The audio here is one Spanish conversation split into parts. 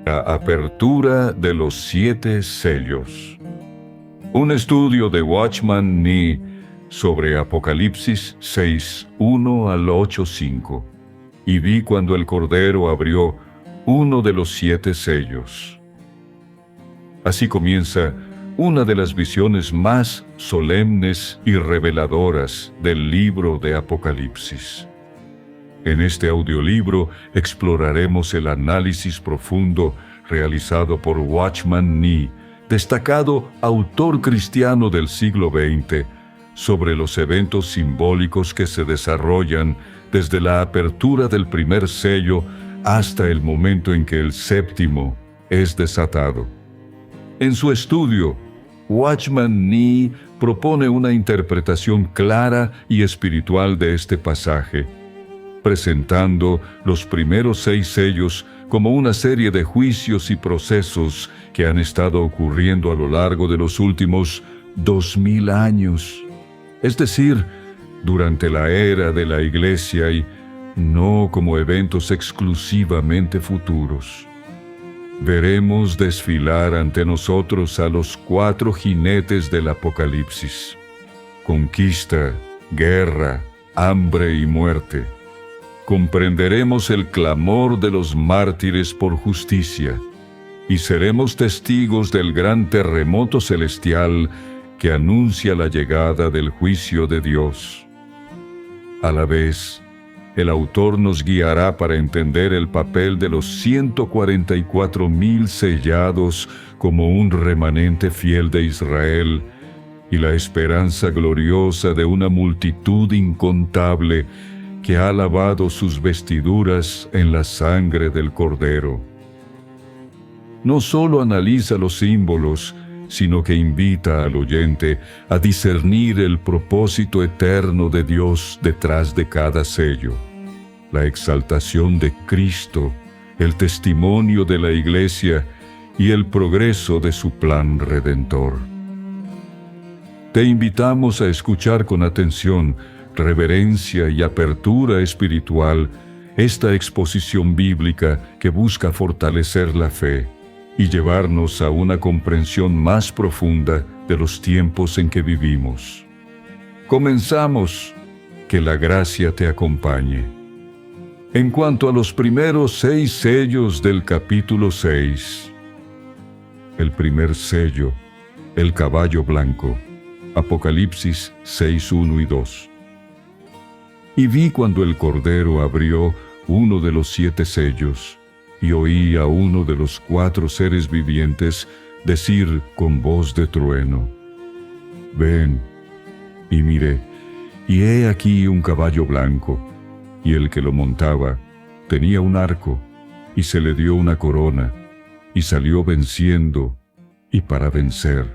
La apertura de los 7 sellos. Un estudio de Watchman Nee sobre Apocalipsis 6, 1 al 8, 5. Y vi cuando el Cordero abrió uno de los 7 sellos. Así comienza una de las visiones más solemnes y reveladoras del libro de Apocalipsis. En este audiolibro exploraremos el análisis profundo realizado por Watchman Nee, destacado autor cristiano del siglo XX, sobre los eventos simbólicos que se desarrollan desde la apertura del primer sello hasta el momento en que el séptimo es desatado. En su estudio, Watchman Nee propone una interpretación clara y espiritual de este pasaje, presentando los primeros 6 sellos como una serie de juicios y procesos que han estado ocurriendo a lo largo de los últimos 2000 años, es decir, durante la era de la Iglesia y no como eventos exclusivamente futuros. Veremos desfilar ante nosotros a los 4 jinetes del Apocalipsis: conquista, guerra, hambre y muerte. Comprenderemos el clamor de los mártires por justicia y seremos testigos del gran terremoto celestial que anuncia la llegada del juicio de Dios. A la vez, el autor nos guiará para entender el papel de los 144,000 sellados como un remanente fiel de Israel y la esperanza gloriosa de una multitud incontable que ha lavado sus vestiduras en la sangre del Cordero. No solo analiza los símbolos, sino que invita al oyente a discernir el propósito eterno de Dios detrás de cada sello, la exaltación de Cristo, el testimonio de la Iglesia y el progreso de su plan redentor. Te invitamos a escuchar con atención, reverencia y apertura espiritual esta exposición bíblica que busca fortalecer la fe y llevarnos a una comprensión más profunda de los tiempos en que vivimos. Comenzamos. Que la gracia te acompañe. En cuanto a los primeros 6 sellos del capítulo 6, el primer sello, el caballo blanco, Apocalipsis 6, 1 y 2. Y vi cuando el Cordero abrió uno de los 7 sellos, y oí a uno de los 4 seres vivientes decir con voz de trueno: Ven. Y miré, y he aquí un caballo blanco, y el que lo montaba tenía un arco, y se le dio una corona, y salió venciendo, y para vencer.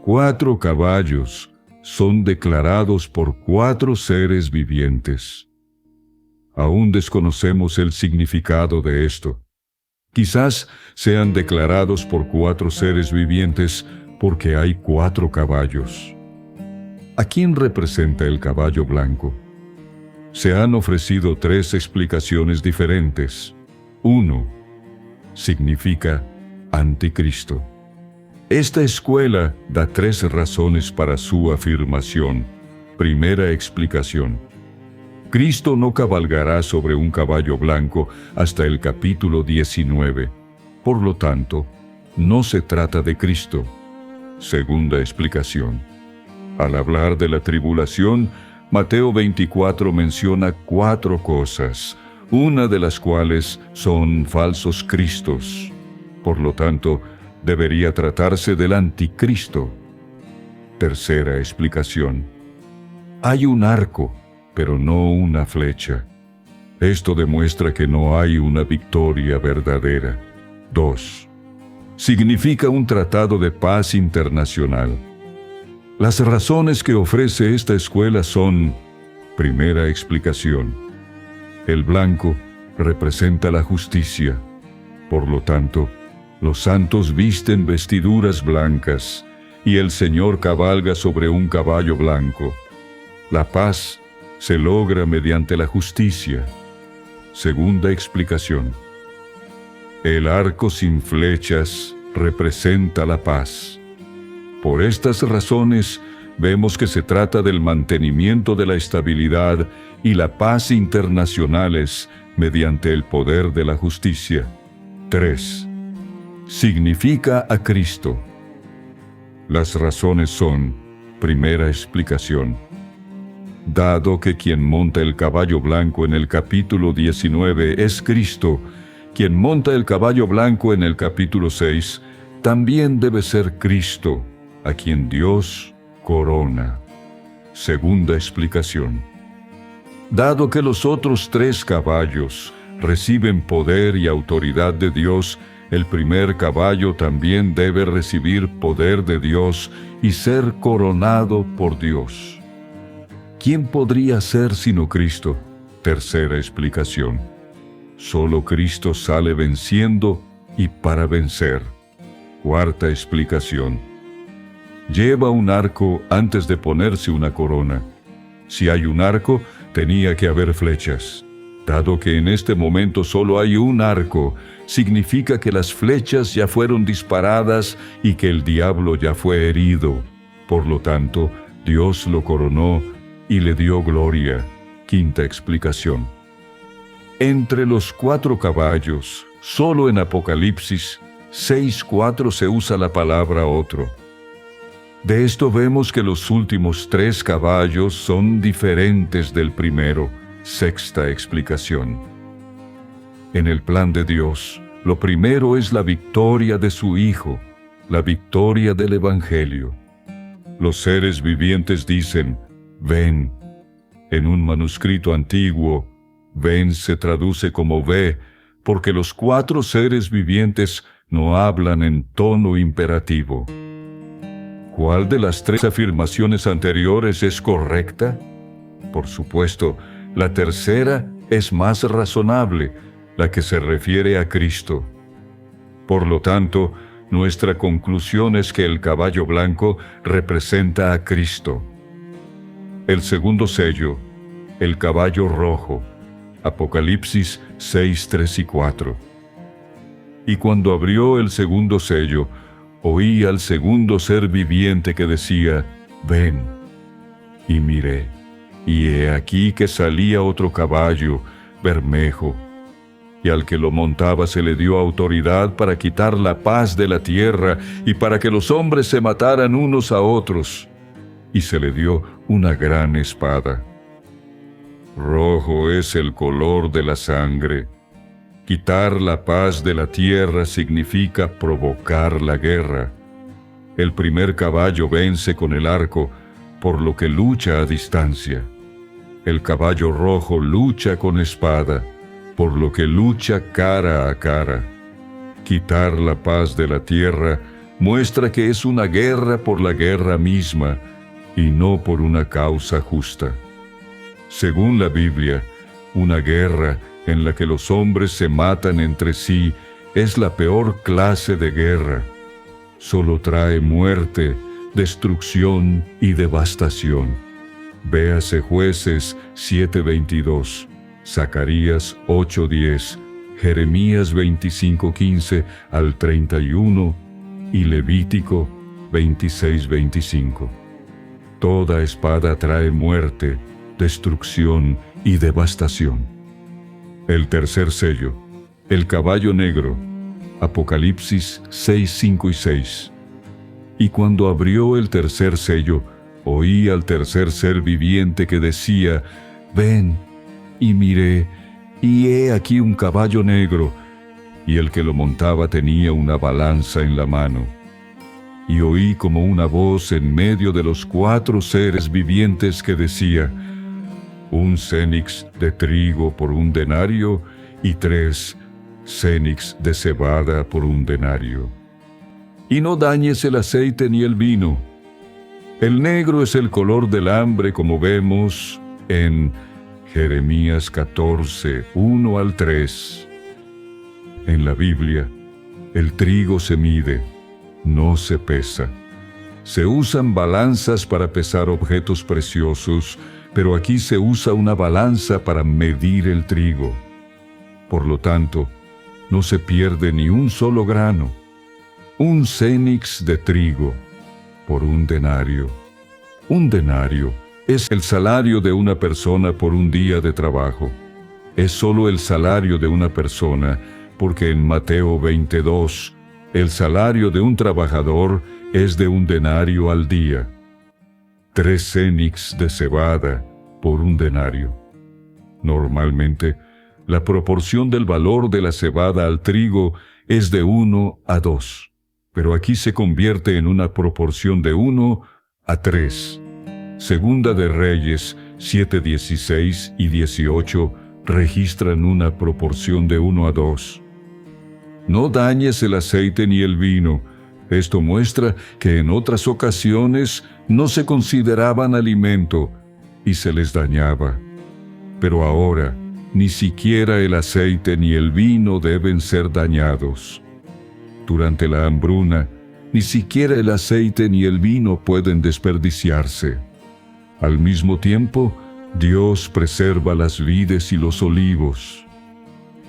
4 caballos son declarados por 4 seres vivientes. Aún desconocemos el significado de esto. Quizás sean declarados por 4 seres vivientes porque hay 4 caballos. ¿A quién representa el caballo blanco? Se han ofrecido 3 explicaciones diferentes. 1. Significa anticristo. Esta escuela da 3 razones para su afirmación. Primera explicación: Cristo no cabalgará sobre un caballo blanco hasta el capítulo 19. Por lo tanto, no se trata de Cristo. Segunda explicación: al hablar de la tribulación, Mateo 24 menciona 4 cosas, una de las cuales son falsos cristos. Por lo tanto, debería tratarse del anticristo. Tercera explicación: hay un arco, pero no una flecha. Esto demuestra que no hay una victoria verdadera. 2. Significa un tratado de paz internacional. Las razones que ofrece esta escuela son: primera explicación: el blanco representa la justicia. Por lo tanto, los santos visten vestiduras blancas, y el Señor cabalga sobre un caballo blanco. La paz se logra mediante la justicia. Segunda explicación: El arco sin flechas representa la paz. Por estas razones, vemos que se trata del mantenimiento de la estabilidad y la paz internacionales mediante el poder de la justicia. 3. Significa a Cristo. Las razones son: primera explicación. Dado que quien monta el caballo blanco en el capítulo 19 es Cristo, quien monta el caballo blanco en el capítulo 6 también debe ser Cristo, a quien Dios corona. Segunda explicación. Dado que los otros 3 caballos reciben poder y autoridad de Dios, el primer caballo también debe recibir poder de Dios y ser coronado por Dios. ¿Quién podría ser sino Cristo? Tercera explicación. Solo Cristo sale venciendo y para vencer. Cuarta explicación. Lleva un arco antes de ponerse una corona. Si hay un arco, tenía que haber flechas. Dado que en este momento solo hay un arco, significa que las flechas ya fueron disparadas y que el diablo ya fue herido. Por lo tanto, Dios lo coronó y le dio gloria. Quinta explicación. Entre los 4 caballos, solo en Apocalipsis 6:4 se usa la palabra otro. De esto vemos que los últimos 3 caballos son diferentes del primero. Sexta explicación. En el plan de Dios, lo primero es la victoria de su Hijo, la victoria del Evangelio. Los seres vivientes dicen: ven. En un manuscrito antiguo, ven se traduce como ve, porque los 4 seres vivientes no hablan en tono imperativo. ¿Cuál de las 3 afirmaciones anteriores es correcta? Por supuesto, la tercera es más razonable, la que se refiere a Cristo. Por lo tanto, nuestra conclusión es que el caballo blanco representa a Cristo. El segundo sello, el caballo rojo, Apocalipsis 6, 3 y 4. Y cuando abrió el segundo sello, oí al segundo ser viviente que decía: ven. Y miré, y he aquí que salía otro caballo, bermejo, y al que lo montaba se le dio autoridad para quitar la paz de la tierra y para que los hombres se mataran unos a otros. Y se le dio una gran espada. Rojo es el color de la sangre. Quitar la paz de la tierra significa provocar la guerra. El primer caballo vence con el arco, por lo que lucha a distancia. El caballo rojo lucha con espada, por lo que lucha cara a cara. Quitar la paz de la tierra muestra que es una guerra por la guerra misma, y no por una causa justa. Según la Biblia, una guerra en la que los hombres se matan entre sí es la peor clase de guerra. Solo trae muerte, destrucción y devastación. Véase Jueces 7:22, Zacarías 8:10, Jeremías 25:15 al 31 y Levítico 26:25. Toda espada trae muerte, destrucción y devastación. El tercer sello, el caballo negro, Apocalipsis 6, 5 y 6. Y cuando abrió el tercer sello, oí al tercer ser viviente que decía: ven. Y miré, y he aquí un caballo negro, y el que lo montaba tenía una balanza en la mano. Y oí como una voz en medio de los 4 seres vivientes que decía: un cénix de trigo por 1 denario, y 3 cénix de cebada por 1 denario. Y no dañes el aceite ni el vino. El negro es el color del hambre, como vemos en Jeremías 14, 1 al 3. En la Biblia, el trigo se mide, no se pesa. Se usan balanzas para pesar objetos preciosos, pero aquí se usa una balanza para medir el trigo. Por lo tanto, no se pierde ni un solo grano. Un cénix de trigo por un denario. Un denario es el salario de una persona por un día de trabajo. Es solo el salario de una persona, porque en Mateo 22, el salario de un trabajador es de un denario al día. 3 cénix de cebada por un denario. Normalmente, la proporción del valor de la cebada al trigo es de 1 a 2, pero aquí se convierte en una proporción de 1 a 3. Segunda de Reyes 7:16 y 18 registran una proporción de 1 a 2. No dañes el aceite ni el vino. Esto muestra que en otras ocasiones no se consideraban alimento y se les dañaba. Pero ahora, ni siquiera el aceite ni el vino deben ser dañados. Durante la hambruna, ni siquiera el aceite ni el vino pueden desperdiciarse. Al mismo tiempo, Dios preserva las vides y los olivos.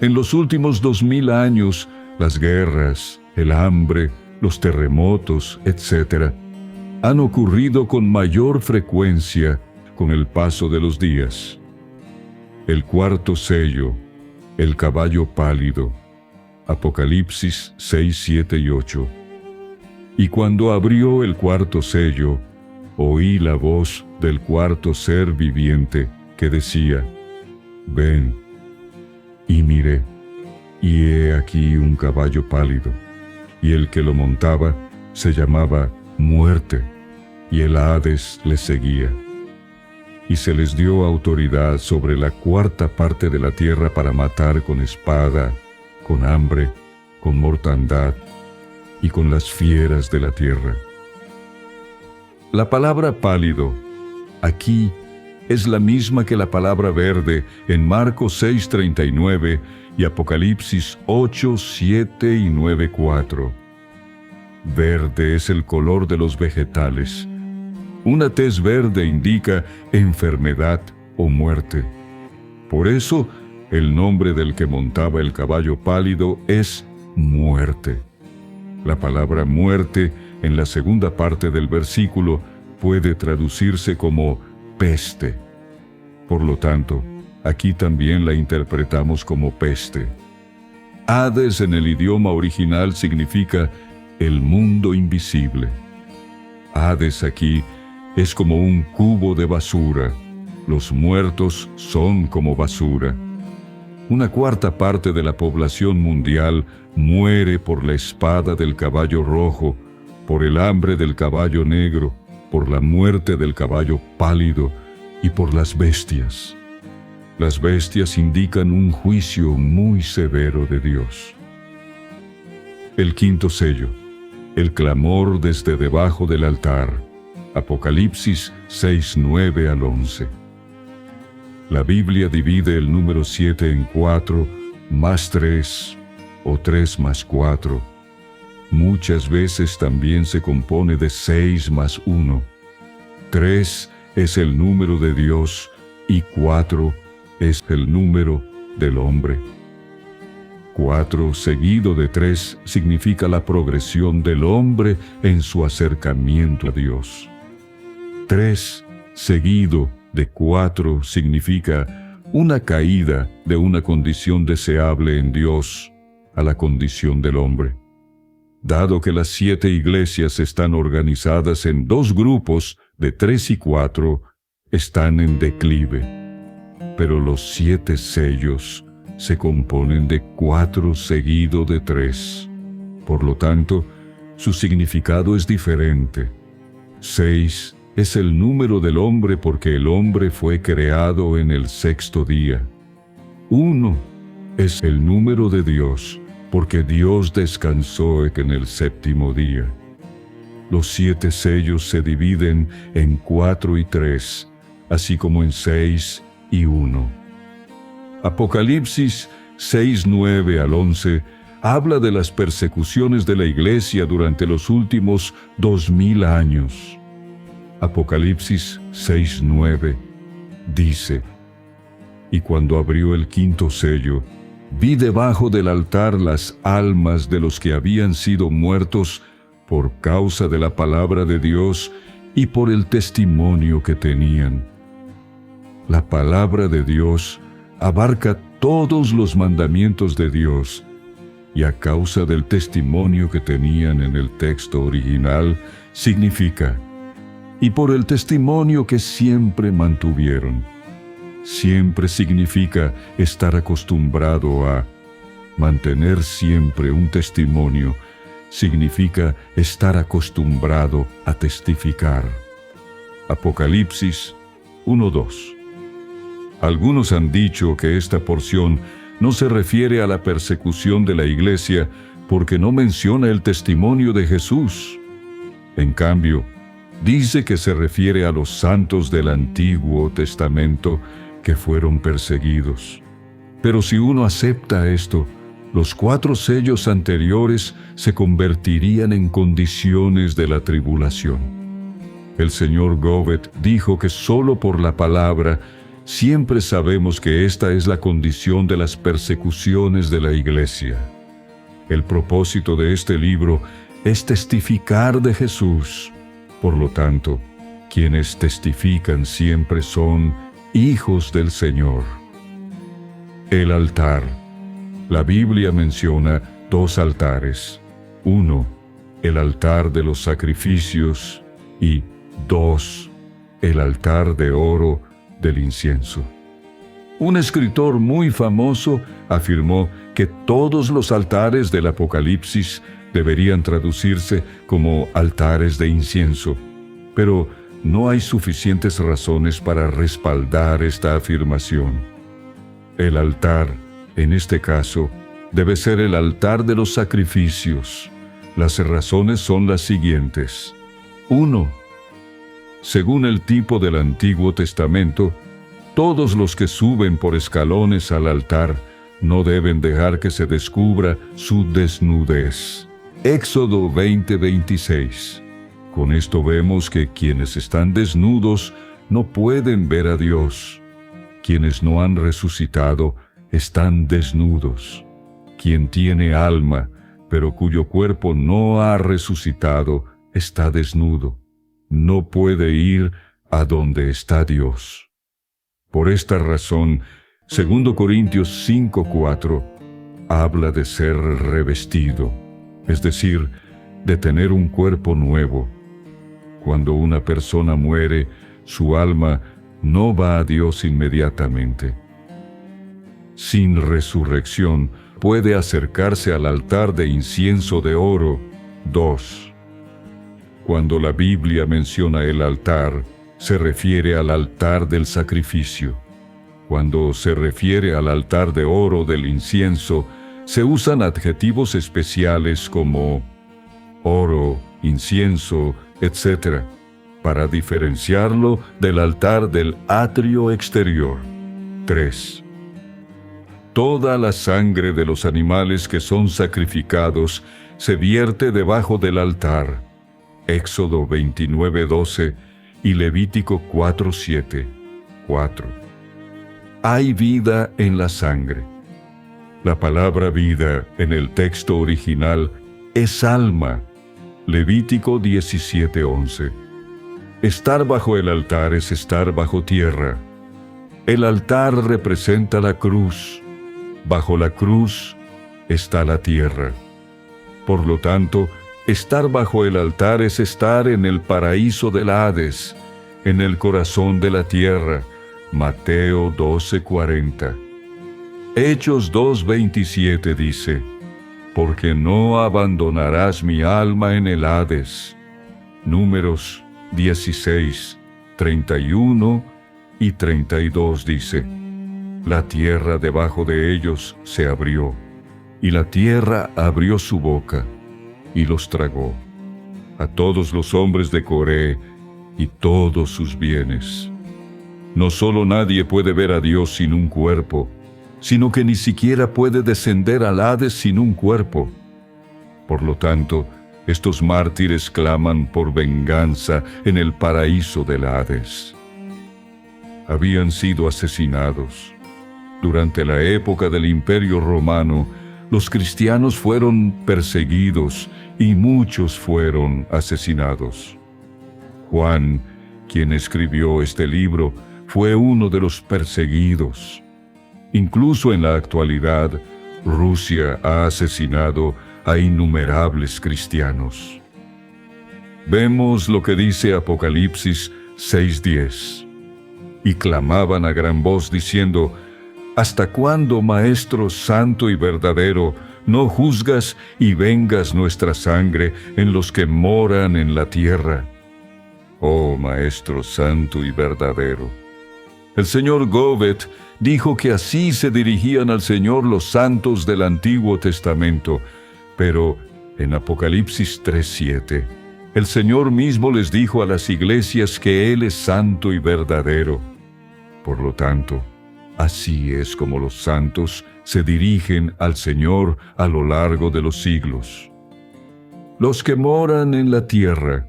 En los últimos 2000 años, las guerras, el hambre, los terremotos, etc., han ocurrido con mayor frecuencia con el paso de los días. El cuarto sello, el caballo pálido. Apocalipsis 6, 7 y 8. Y cuando abrió el cuarto sello, oí la voz del cuarto ser viviente que decía: Ven. Y miré, y he aquí un caballo pálido, y el que lo montaba se llamaba Muerte, y el Hades le seguía. Y se les dio autoridad sobre la cuarta parte de la tierra para matar con espada, con hambre, con mortandad y con las fieras de la tierra. La palabra pálido aquí es la misma que la palabra verde en Marcos 6:39 y Apocalipsis 8, 7 y 9, 4. Verde es el color de los vegetales. Una tez verde indica enfermedad o muerte. Por eso, el nombre del que montaba el caballo pálido es Muerte. La palabra muerte, en la segunda parte del versículo, puede traducirse como peste. Por lo tanto, aquí también la interpretamos como peste. Hades en el idioma original significa el mundo invisible. Hades aquí es como un cubo de basura. Los muertos son como basura. Una cuarta parte de la población mundial muere por la espada del caballo rojo, por el hambre del caballo negro, por la muerte del caballo pálido y por las bestias. Las bestias indican un juicio muy severo de Dios. El quinto sello, el clamor desde debajo del altar. Apocalipsis 6, 9 al 11. La Biblia divide el número 7 en 4 más 3 o 3 más 4. Muchas veces también se compone de 6 más 1. 3 es el número de Dios y 4 es el número del hombre. 4 seguido de 3 significa la progresión del hombre en su acercamiento a Dios. 3 seguido de 4 significa una caída de una condición deseable en Dios a la condición del hombre. Dado que las 7 iglesias están organizadas en 2 grupos de 3 y 4, están en declive. Pero los 7 sellos se componen de 4 seguido de 3. Por lo tanto, su significado es diferente. 6 es el número del hombre porque el hombre fue creado en el 6º día. 1 es el número de Dios porque Dios descansó en el 7º día. Los 7 sellos se dividen en 4 y 3, así como en 6 y 1. Apocalipsis 6, 9 al 11 habla de las persecuciones de la iglesia durante los últimos 2000 años. Apocalipsis 6, 9 dice: Y cuando abrió el quinto sello, Vi debajo del altar las almas de los que habían sido muertos por causa de la palabra de Dios y por el testimonio que tenían. La palabra de Dios abarca todos los mandamientos de Dios, y a causa del testimonio que tenían en el texto original, significa, y por el testimonio que siempre mantuvieron. Siempre significa estar acostumbrado a mantener siempre un testimonio, significa estar acostumbrado a testificar. Apocalipsis 1:2. Algunos han dicho que esta porción no se refiere a la persecución de la iglesia porque no menciona el testimonio de Jesús. En cambio, dice que se refiere a los santos del Antiguo Testamento que fueron perseguidos. Pero si uno acepta esto, los 4 sellos anteriores se convertirían en condiciones de la tribulación. El señor Govet dijo que solo por la palabra siempre sabemos que esta es la condición de las persecuciones de la iglesia. El propósito de este libro es testificar de Jesús. Por lo tanto, quienes testifican siempre son hijos del Señor. El altar. La Biblia menciona 2 altares. 1, el altar de los sacrificios, y 2, el altar de oro del incienso. Un escritor muy famoso afirmó que todos los altares del Apocalipsis deberían traducirse como altares de incienso, pero no hay suficientes razones para respaldar esta afirmación. El altar, en este caso, debe ser el altar de los sacrificios. Las razones son las siguientes. 1. Según el tipo del Antiguo Testamento, todos los que suben por escalones al altar no deben dejar que se descubra su desnudez. Éxodo 20:26. Con esto vemos que quienes están desnudos no pueden ver a Dios. Quienes no han resucitado están desnudos. Quien tiene alma, pero cuyo cuerpo no ha resucitado, está desnudo. No puede ir a donde está Dios. Por esta razón, 2 Corintios 5:4 habla de ser revestido, es decir, de tener un cuerpo nuevo. Cuando una persona muere, su alma no va a Dios inmediatamente. Sin resurrección, puede acercarse al altar de incienso de oro. 2. Cuando la Biblia menciona el altar, se refiere al altar del sacrificio. Cuando se refiere al altar de oro del incienso, se usan adjetivos especiales como oro, incienso, etc., para diferenciarlo del altar del atrio exterior. 3. Toda la sangre de los animales que son sacrificados se vierte debajo del altar. Éxodo 29:12 y Levítico 4:7. 4. Hay vida en la sangre. La palabra vida en el texto original es alma. Levítico 17:11. Estar bajo el altar es estar bajo tierra. El altar representa la cruz. Bajo la cruz está la tierra. Por lo tanto, estar bajo el altar es estar en el paraíso del Hades, en el corazón de la tierra. Mateo 12:40. Hechos 2:27 dice: porque no abandonarás mi alma en el Hades. Números 16:31 y 32 dice: la tierra debajo de ellos se abrió, y la tierra abrió su boca, y los tragó, a todos los hombres de Coré y todos sus bienes. No solo nadie puede ver a Dios sin un cuerpo, sino que ni siquiera puede descender al Hades sin un cuerpo. Por lo tanto, estos mártires claman por venganza en el paraíso del Hades. Habían sido asesinados. Durante la época del Imperio Romano, los cristianos fueron perseguidos y muchos fueron asesinados. Juan, quien escribió este libro, fue uno de los perseguidos. Incluso en la actualidad, Rusia ha asesinado a innumerables cristianos. Vemos lo que dice Apocalipsis 6:10. Y clamaban a gran voz diciendo: ¿Hasta cuándo, Maestro santo y verdadero, no juzgas y vengas nuestra sangre en los que moran en la tierra? Oh Maestro santo y verdadero. El señor Govet dijo que así se dirigían al Señor los santos del Antiguo Testamento, pero en Apocalipsis 3:7, el Señor mismo les dijo a las iglesias que Él es santo y verdadero. Por lo tanto, así es como los santos se dirigen al Señor a lo largo de los siglos. Los que moran en la tierra.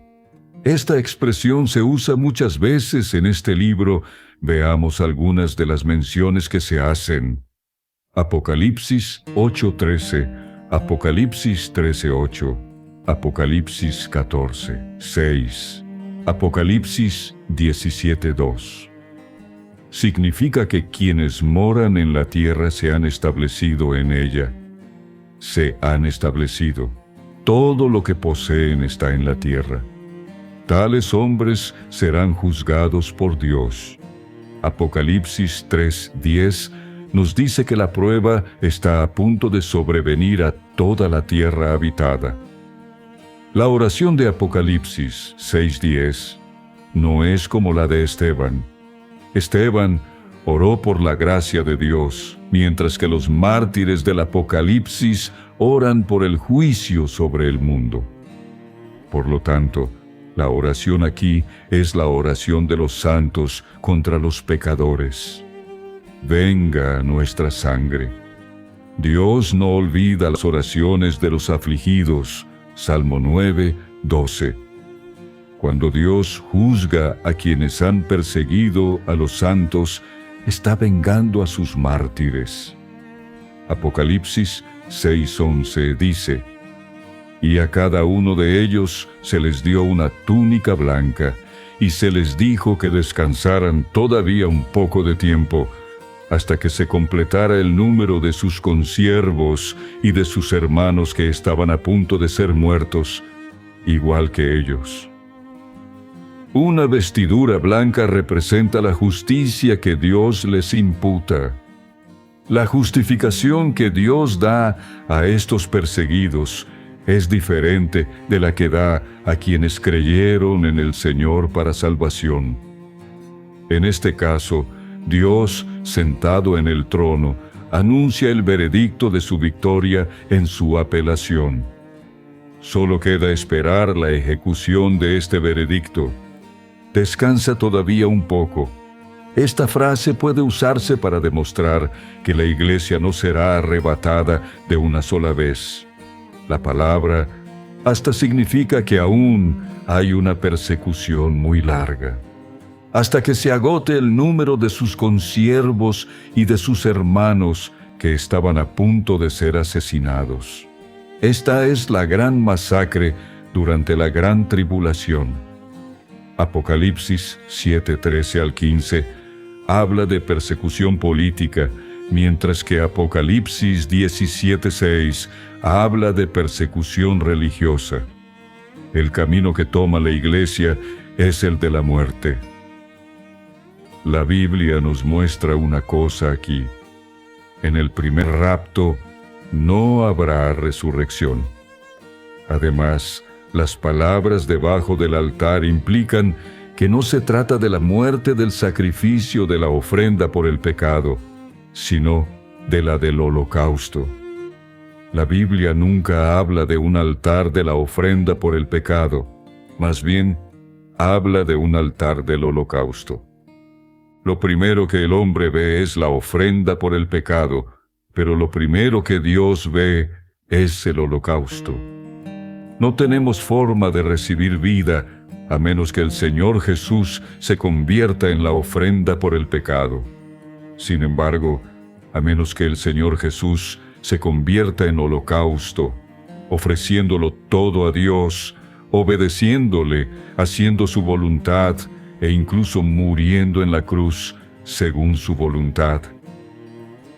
Esta expresión se usa muchas veces en este libro. Veamos algunas de las menciones que se hacen. Apocalipsis 8:13, Apocalipsis 13:8, Apocalipsis 14:6, Apocalipsis 17:2. Significa que quienes moran en la tierra se han establecido en ella. Se han establecido. Todo lo que poseen está en la tierra. Tales hombres serán juzgados por Dios. Apocalipsis 3:10 nos dice que la prueba está a punto de sobrevenir a toda la tierra habitada. La oración de Apocalipsis 6:10 no es como la de Esteban. Esteban oró por la gracia de Dios, mientras que los mártires del Apocalipsis oran por el juicio sobre el mundo. Por lo tanto, la oración aquí es la oración de los santos contra los pecadores. Venga nuestra sangre. Dios no olvida las oraciones de los afligidos. Salmo 9:12. Cuando Dios juzga a quienes han perseguido a los santos, está vengando a sus mártires. Apocalipsis 6:11 dice: Y a cada uno de ellos se les dio una túnica blanca, y se les dijo que descansaran todavía un poco de tiempo, hasta que se completara el número de sus consiervos y de sus hermanos que estaban a punto de ser muertos, igual que ellos. Una vestidura blanca representa la justicia que Dios les imputa. La justificación que Dios da a estos perseguidos es diferente de la que da a quienes creyeron en el Señor para salvación. En este caso, Dios, sentado en el trono, anuncia el veredicto de su victoria en su apelación. Solo queda esperar la ejecución de este veredicto. Descansa todavía un poco. Esta frase puede usarse para demostrar que la iglesia no será arrebatada de una sola vez. La palabra hasta significa que aún hay una persecución muy larga, hasta que se agote el número de sus consiervos y de sus hermanos que estaban a punto de ser asesinados. Esta es la gran masacre durante la gran tribulación. Apocalipsis 7:13 al 15 habla de persecución política, mientras que Apocalipsis 17:6 habla de persecución religiosa. El camino que toma la iglesia es el de la muerte. La Biblia nos muestra una cosa aquí. En el primer rapto no habrá resurrección. Además, las palabras debajo del altar implican que no se trata de la muerte del sacrificio de la ofrenda por el pecado, sino de la del holocausto. La Biblia nunca habla de un altar de la ofrenda por el pecado, más bien habla de un altar del holocausto. Lo primero que el hombre ve es la ofrenda por el pecado, pero lo primero que Dios ve es el holocausto. No tenemos forma de recibir vida a menos que el Señor Jesús se convierta en la ofrenda por el pecado. Sin embargo, a menos que el Señor Jesús se convierta en holocausto, ofreciéndolo todo a Dios, obedeciéndole, haciendo su voluntad e incluso muriendo en la cruz según su voluntad.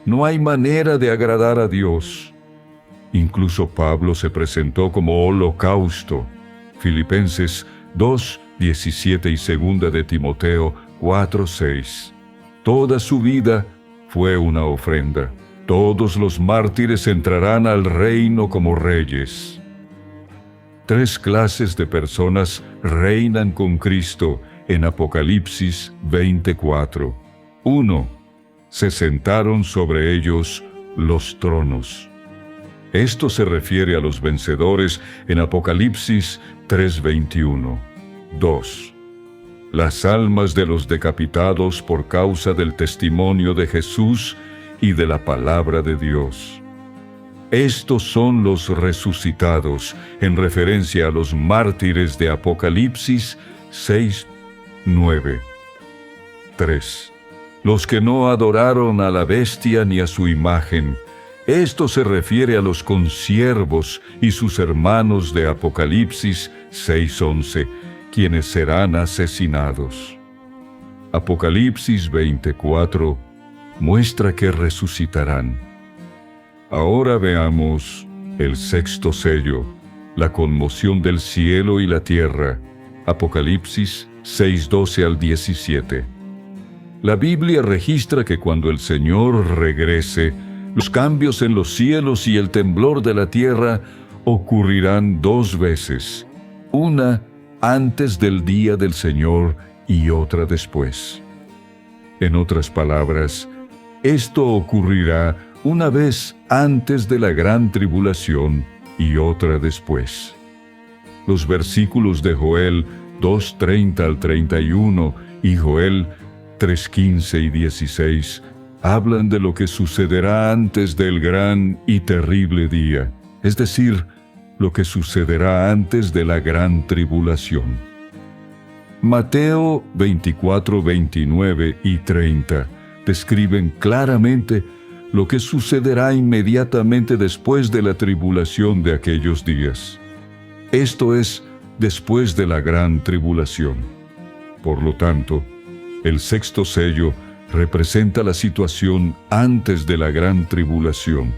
No hay manera de agradar a Dios. Incluso Pablo se presentó como holocausto. Filipenses 2:17 y 2 de Timoteo 4:6. Toda su vida fue una ofrenda. Todos los mártires entrarán al reino como reyes. 3 clases de personas reinan con Cristo en Apocalipsis 24. 1. Se sentaron sobre ellos los tronos. Esto se refiere a los vencedores en Apocalipsis 3:21. 2. Las almas de los decapitados por causa del testimonio de Jesús y de la palabra de Dios. Estos son los resucitados, en referencia a los mártires de Apocalipsis 6:9. 3. Los que no adoraron a la bestia ni a su imagen. Esto se refiere a los consiervos y sus hermanos de Apocalipsis 6:11, quienes serán asesinados. Apocalipsis 24 muestra que resucitarán. Ahora veamos el 6º sello, la conmoción del cielo y la tierra. Apocalipsis 6:12 al 17. La Biblia registra que cuando el Señor regrese, los cambios en los cielos y el temblor de la tierra ocurrirán 2 veces, una antes del día del Señor y otra después. En otras palabras, esto ocurrirá una vez antes de la gran tribulación y otra después. Los versículos de Joel 2:30 al 31 y Joel 3:15 y 16 hablan de lo que sucederá antes del gran y terrible día, es decir, lo que sucederá antes de la gran tribulación. Mateo 24, 29 y 30 describen claramente lo que sucederá inmediatamente después de la tribulación de aquellos días. Esto es, después de la gran tribulación. Por lo tanto, el 6º sello representa la situación antes de la gran tribulación.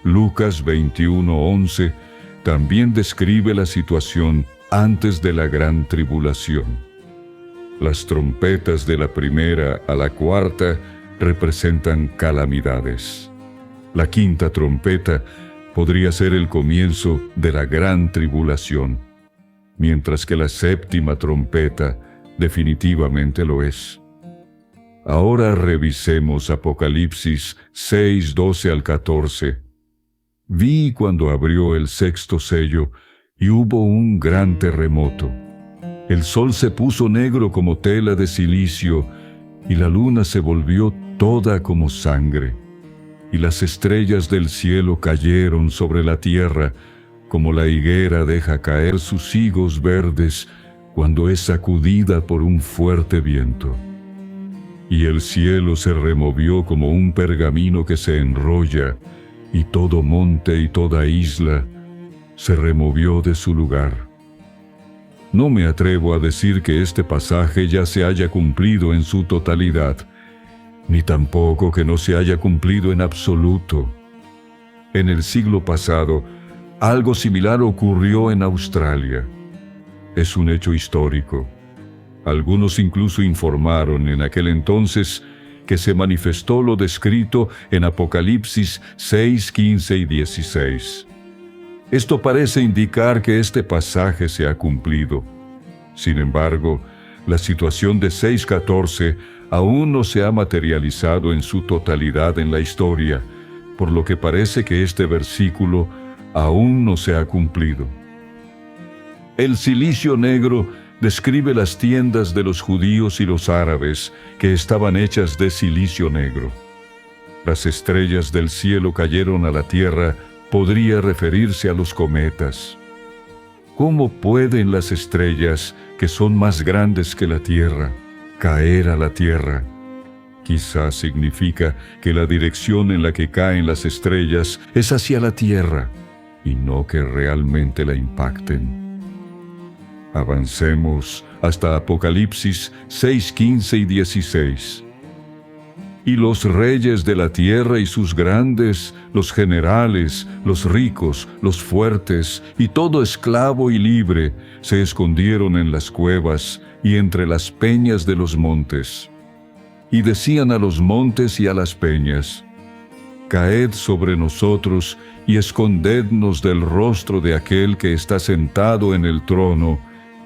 Lucas 21:11 también describe la situación antes de la gran tribulación. Las trompetas de la primera a la cuarta representan calamidades. La 5ª trompeta podría ser el comienzo de la gran tribulación, mientras que la 7ª trompeta definitivamente lo es. Ahora revisemos Apocalipsis 6:12 al 14. Vi cuando abrió el 6º sello y hubo un gran terremoto. El sol se puso negro como tela de silicio y la luna se volvió toda como sangre. Y las estrellas del cielo cayeron sobre la tierra como la higuera deja caer sus higos verdes cuando es sacudida por un fuerte viento. Y el cielo se removió como un pergamino que se enrolla, y todo monte y toda isla se removió de su lugar. No me atrevo a decir que este pasaje ya se haya cumplido en su totalidad, ni tampoco que no se haya cumplido en absoluto. En el siglo pasado, algo similar ocurrió en Australia. Es un hecho histórico. Algunos incluso informaron en aquel entonces que se manifestó lo descrito en Apocalipsis 6:15 y 16. Esto parece indicar que este pasaje se ha cumplido. Sin embargo, la situación de 6:14 aún no se ha materializado en su totalidad en la historia, por lo que parece que este versículo aún no se ha cumplido. El cilicio negro describe las tiendas de los judíos y los árabes que estaban hechas de cilicio negro. Las estrellas del cielo cayeron a la tierra podría referirse a los cometas. ¿Cómo pueden las estrellas, que son más grandes que la tierra, caer a la tierra? Quizás significa que la dirección en la que caen las estrellas es hacia la tierra y no que realmente la impacten. Avancemos hasta Apocalipsis 6, 15 y 16. Y los reyes de la tierra y sus grandes, los generales, los ricos, los fuertes, y todo esclavo y libre, se escondieron en las cuevas y entre las peñas de los montes. Y decían a los montes y a las peñas: Caed sobre nosotros y escondednos del rostro de aquel que está sentado en el trono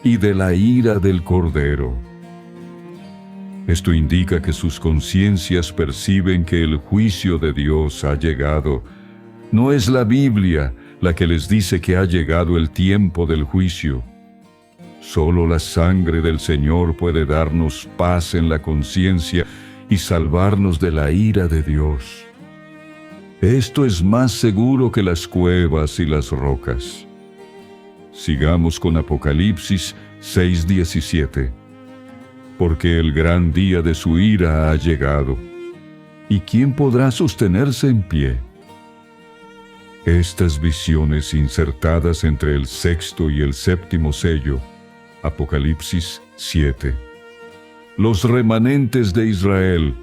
y de la ira del Cordero. Esto indica que sus conciencias perciben que el juicio de Dios ha llegado. No es la Biblia la que les dice que ha llegado el tiempo del juicio. Solo la sangre del Señor puede darnos paz en la conciencia y salvarnos de la ira de Dios. Esto es más seguro que las cuevas y las rocas. Sigamos con Apocalipsis 6:17. Porque el gran día de su ira ha llegado. ¿Y quién podrá sostenerse en pie? Estas visiones insertadas entre el sexto y el séptimo sello, Apocalipsis 7. Los remanentes de Israel,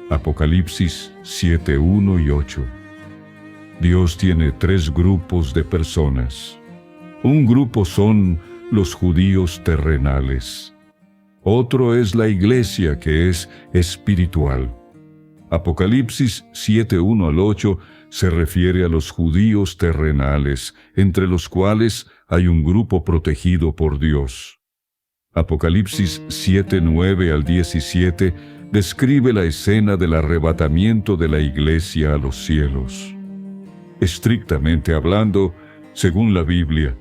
Apocalipsis 7, 1 y 8. Dios tiene 3 grupos de personas. Un grupo son los judíos terrenales. Otro es la iglesia, que es espiritual. Apocalipsis 7, 1 al 8 se refiere a los judíos terrenales, entre los cuales hay un grupo protegido por Dios. Apocalipsis 7, 9 al 17 describe la escena del arrebatamiento de la iglesia a los cielos. Estrictamente hablando, según la Biblia,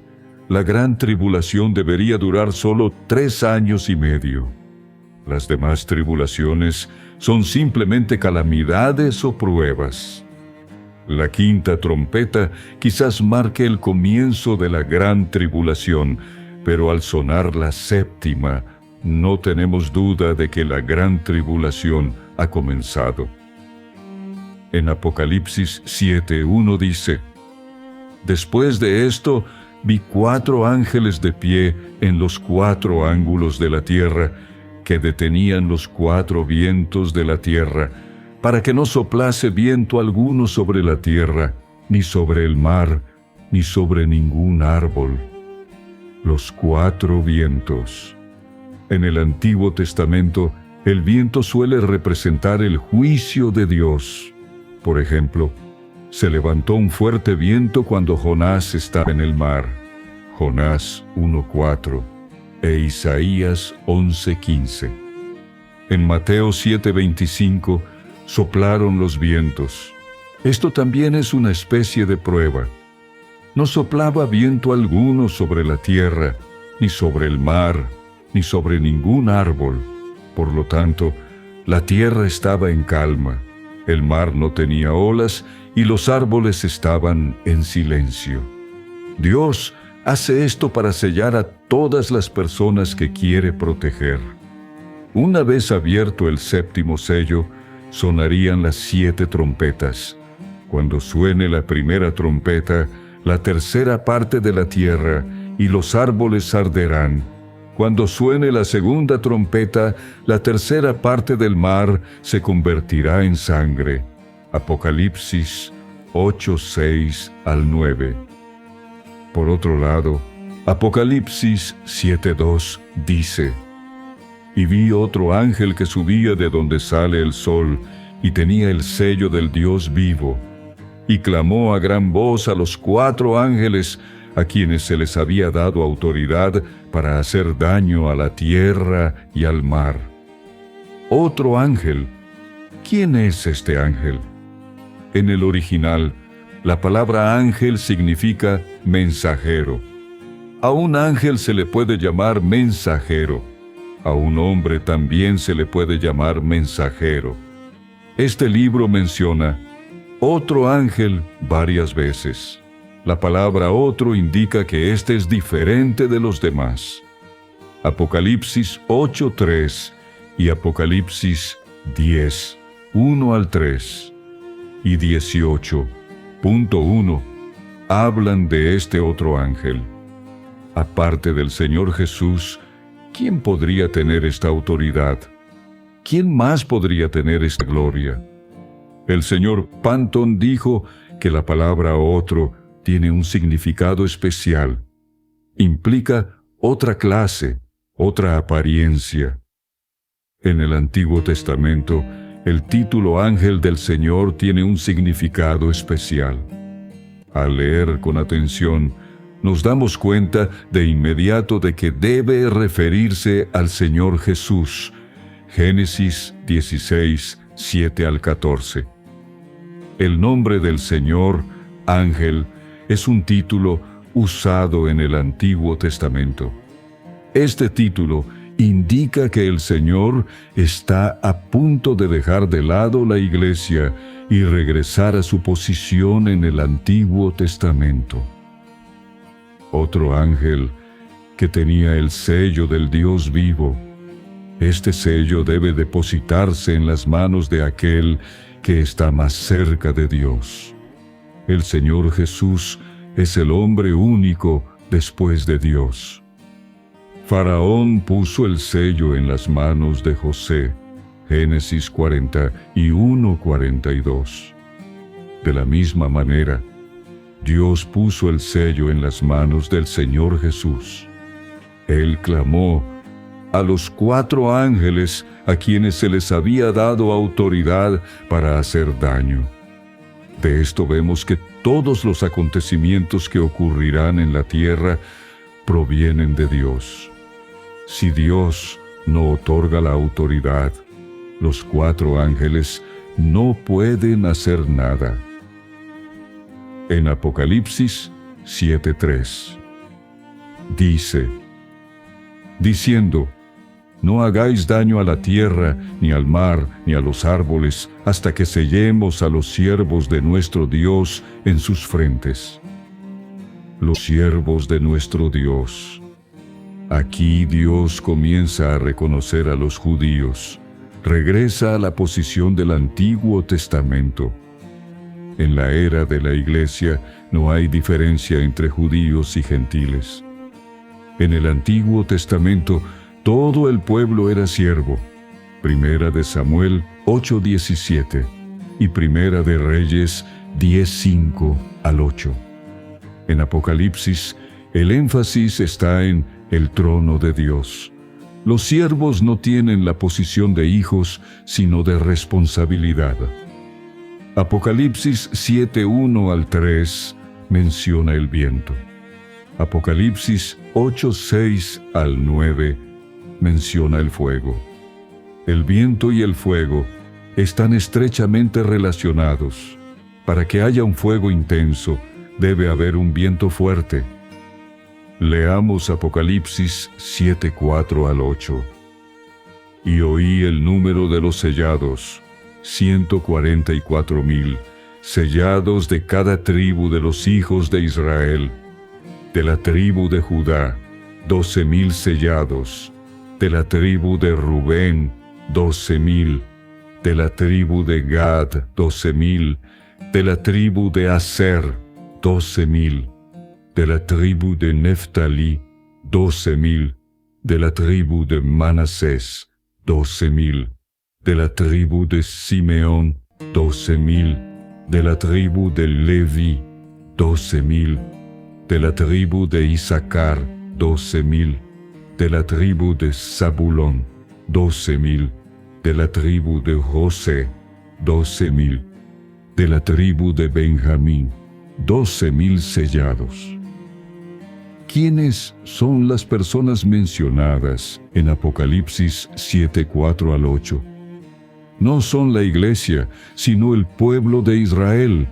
la gran tribulación debería durar solo 3 años y medio. Las demás tribulaciones son simplemente calamidades o pruebas. La quinta trompeta quizás marque el comienzo de la gran tribulación, pero al sonar la séptima, no tenemos duda de que la gran tribulación ha comenzado. En Apocalipsis 7:1 dice: Después de esto, vi 4 ángeles de pie en los 4 ángulos de la tierra, que detenían los 4 vientos de la tierra, para que no soplase viento alguno sobre la tierra, ni sobre el mar, ni sobre ningún árbol. Los 4 vientos. En el Antiguo Testamento, el viento suele representar el juicio de Dios. Por ejemplo, se levantó un fuerte viento cuando Jonás estaba en el mar, Jonás 1:4, e Isaías 11:15. En Mateo 7:25 soplaron los vientos. Esto también es una especie de prueba. No soplaba viento alguno sobre la tierra, ni sobre el mar, ni sobre ningún árbol. Por lo tanto, la tierra estaba en calma, el mar no tenía olas, y los árboles estaban en silencio. Dios hace esto para sellar a todas las personas que quiere proteger. Una vez abierto el séptimo sello, sonarían las 7 trompetas. Cuando suene la primera trompeta, la tercera parte de la tierra y los árboles arderán. Cuando suene la segunda trompeta, la tercera parte del mar se convertirá en sangre. Apocalipsis 8:6 al 9. Por otro lado, Apocalipsis 7:2 dice: Y vi otro ángel que subía de donde sale el sol, y tenía el sello del Dios vivo, y clamó a gran voz a los 4 ángeles, a quienes se les había dado autoridad para hacer daño a la tierra y al mar. Otro ángel. ¿Quién es este ángel? En el original, la palabra ángel significa mensajero. A un ángel se le puede llamar mensajero. A un hombre también se le puede llamar mensajero. Este libro menciona otro ángel varias veces. La palabra otro indica que este es diferente de los demás. Apocalipsis 8:3 y Apocalipsis 10 1 al 3 y 18.1 hablan de este otro ángel. Aparte del Señor Jesús, ¿quién podría tener esta autoridad? ¿Quién más podría tener esta gloria? El señor Panton dijo que la palabra otro tiene un significado especial. Implica otra clase, otra apariencia. En el Antiguo Testamento, el título Ángel del Señor tiene un significado especial. Al leer con atención, nos damos cuenta de inmediato de que debe referirse al Señor Jesús. Génesis 16, 7 al 14. El nombre del Señor, Ángel, es un título usado en el Antiguo Testamento. Este título indica que el Señor está a punto de dejar de lado la iglesia y regresar a su posición en el Antiguo Testamento. Otro ángel que tenía el sello del Dios vivo. Este sello debe depositarse en las manos de aquel que está más cerca de Dios. El Señor Jesús es el hombre único después de Dios. Faraón puso el sello en las manos de José, Génesis 41:42. De la misma manera, Dios puso el sello en las manos del Señor Jesús. Él clamó a los 4 ángeles a quienes se les había dado autoridad para hacer daño. De esto vemos que todos los acontecimientos que ocurrirán en la tierra provienen de Dios. Si Dios no otorga la autoridad, los 4 ángeles no pueden hacer nada. En Apocalipsis 7:3 dice, diciendo, no hagáis daño a la tierra, ni al mar, ni a los árboles, hasta que sellemos a los siervos de nuestro Dios en sus frentes. Los siervos de nuestro Dios. Aquí Dios comienza a reconocer a los judíos. Regresa a la posición del Antiguo Testamento. En la era de la Iglesia no hay diferencia entre judíos y gentiles. En el Antiguo Testamento, todo el pueblo era siervo. Primera de Samuel 8:17 y Primera de Reyes 10:5 al 8. En Apocalipsis, el énfasis está en el trono de Dios. Los siervos no tienen la posición de hijos, sino de responsabilidad. Apocalipsis 7:1 al 3 menciona el viento. Apocalipsis 8:6 al 9 menciona el fuego. El viento y el fuego están estrechamente relacionados. Para que haya un fuego intenso, debe haber un viento fuerte. Leamos Apocalipsis 7:4 al 8. Y oí el número de los sellados, 144,000, sellados de cada tribu de los hijos de Israel. De la tribu de Judá, 12,000 sellados. De la tribu de Rubén, 12,000. De la tribu de Gad, 12,000. De la tribu de Aser, 12,000. De la tribu de Neftalí, 12,000. De la tribu de Manasés, 12,000. De la tribu de Simeón, 12,000. De la tribu de Leví, 12,000. De la tribu de Isaacar, 12,000. De la tribu de Zabulón, 12,000. De la tribu de José, 12,000. De la tribu de Benjamín, 12,000 sellados. ¿Quiénes son las personas mencionadas en Apocalipsis 7:4 al 8? No son la iglesia, sino el pueblo de Israel.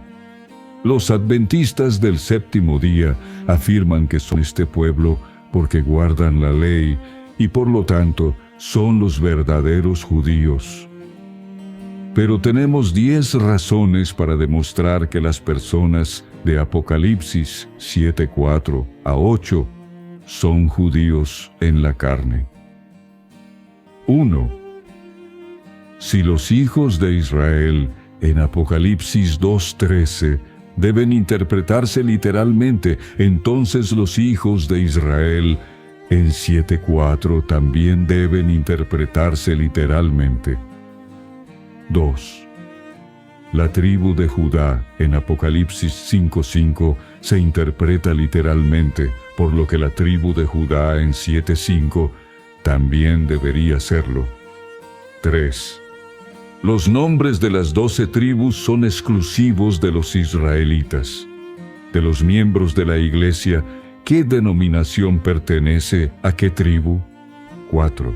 Los adventistas del séptimo día afirman que son este pueblo porque guardan la ley y por lo tanto son los verdaderos judíos. Pero tenemos 10 razones para demostrar que las personas de Apocalipsis 7:4 a 8 son judíos en la carne. 1. Si los hijos de Israel en Apocalipsis 2:13 deben interpretarse literalmente, entonces los hijos de Israel en 7:4 también deben interpretarse literalmente. 2. La tribu de Judá en Apocalipsis 5:5 se interpreta literalmente, por lo que la tribu de Judá en 7:5 también debería serlo. 3. Los nombres de las 12 tribus son exclusivos de los israelitas. De los miembros de la iglesia, ¿qué denominación pertenece a qué tribu? 4.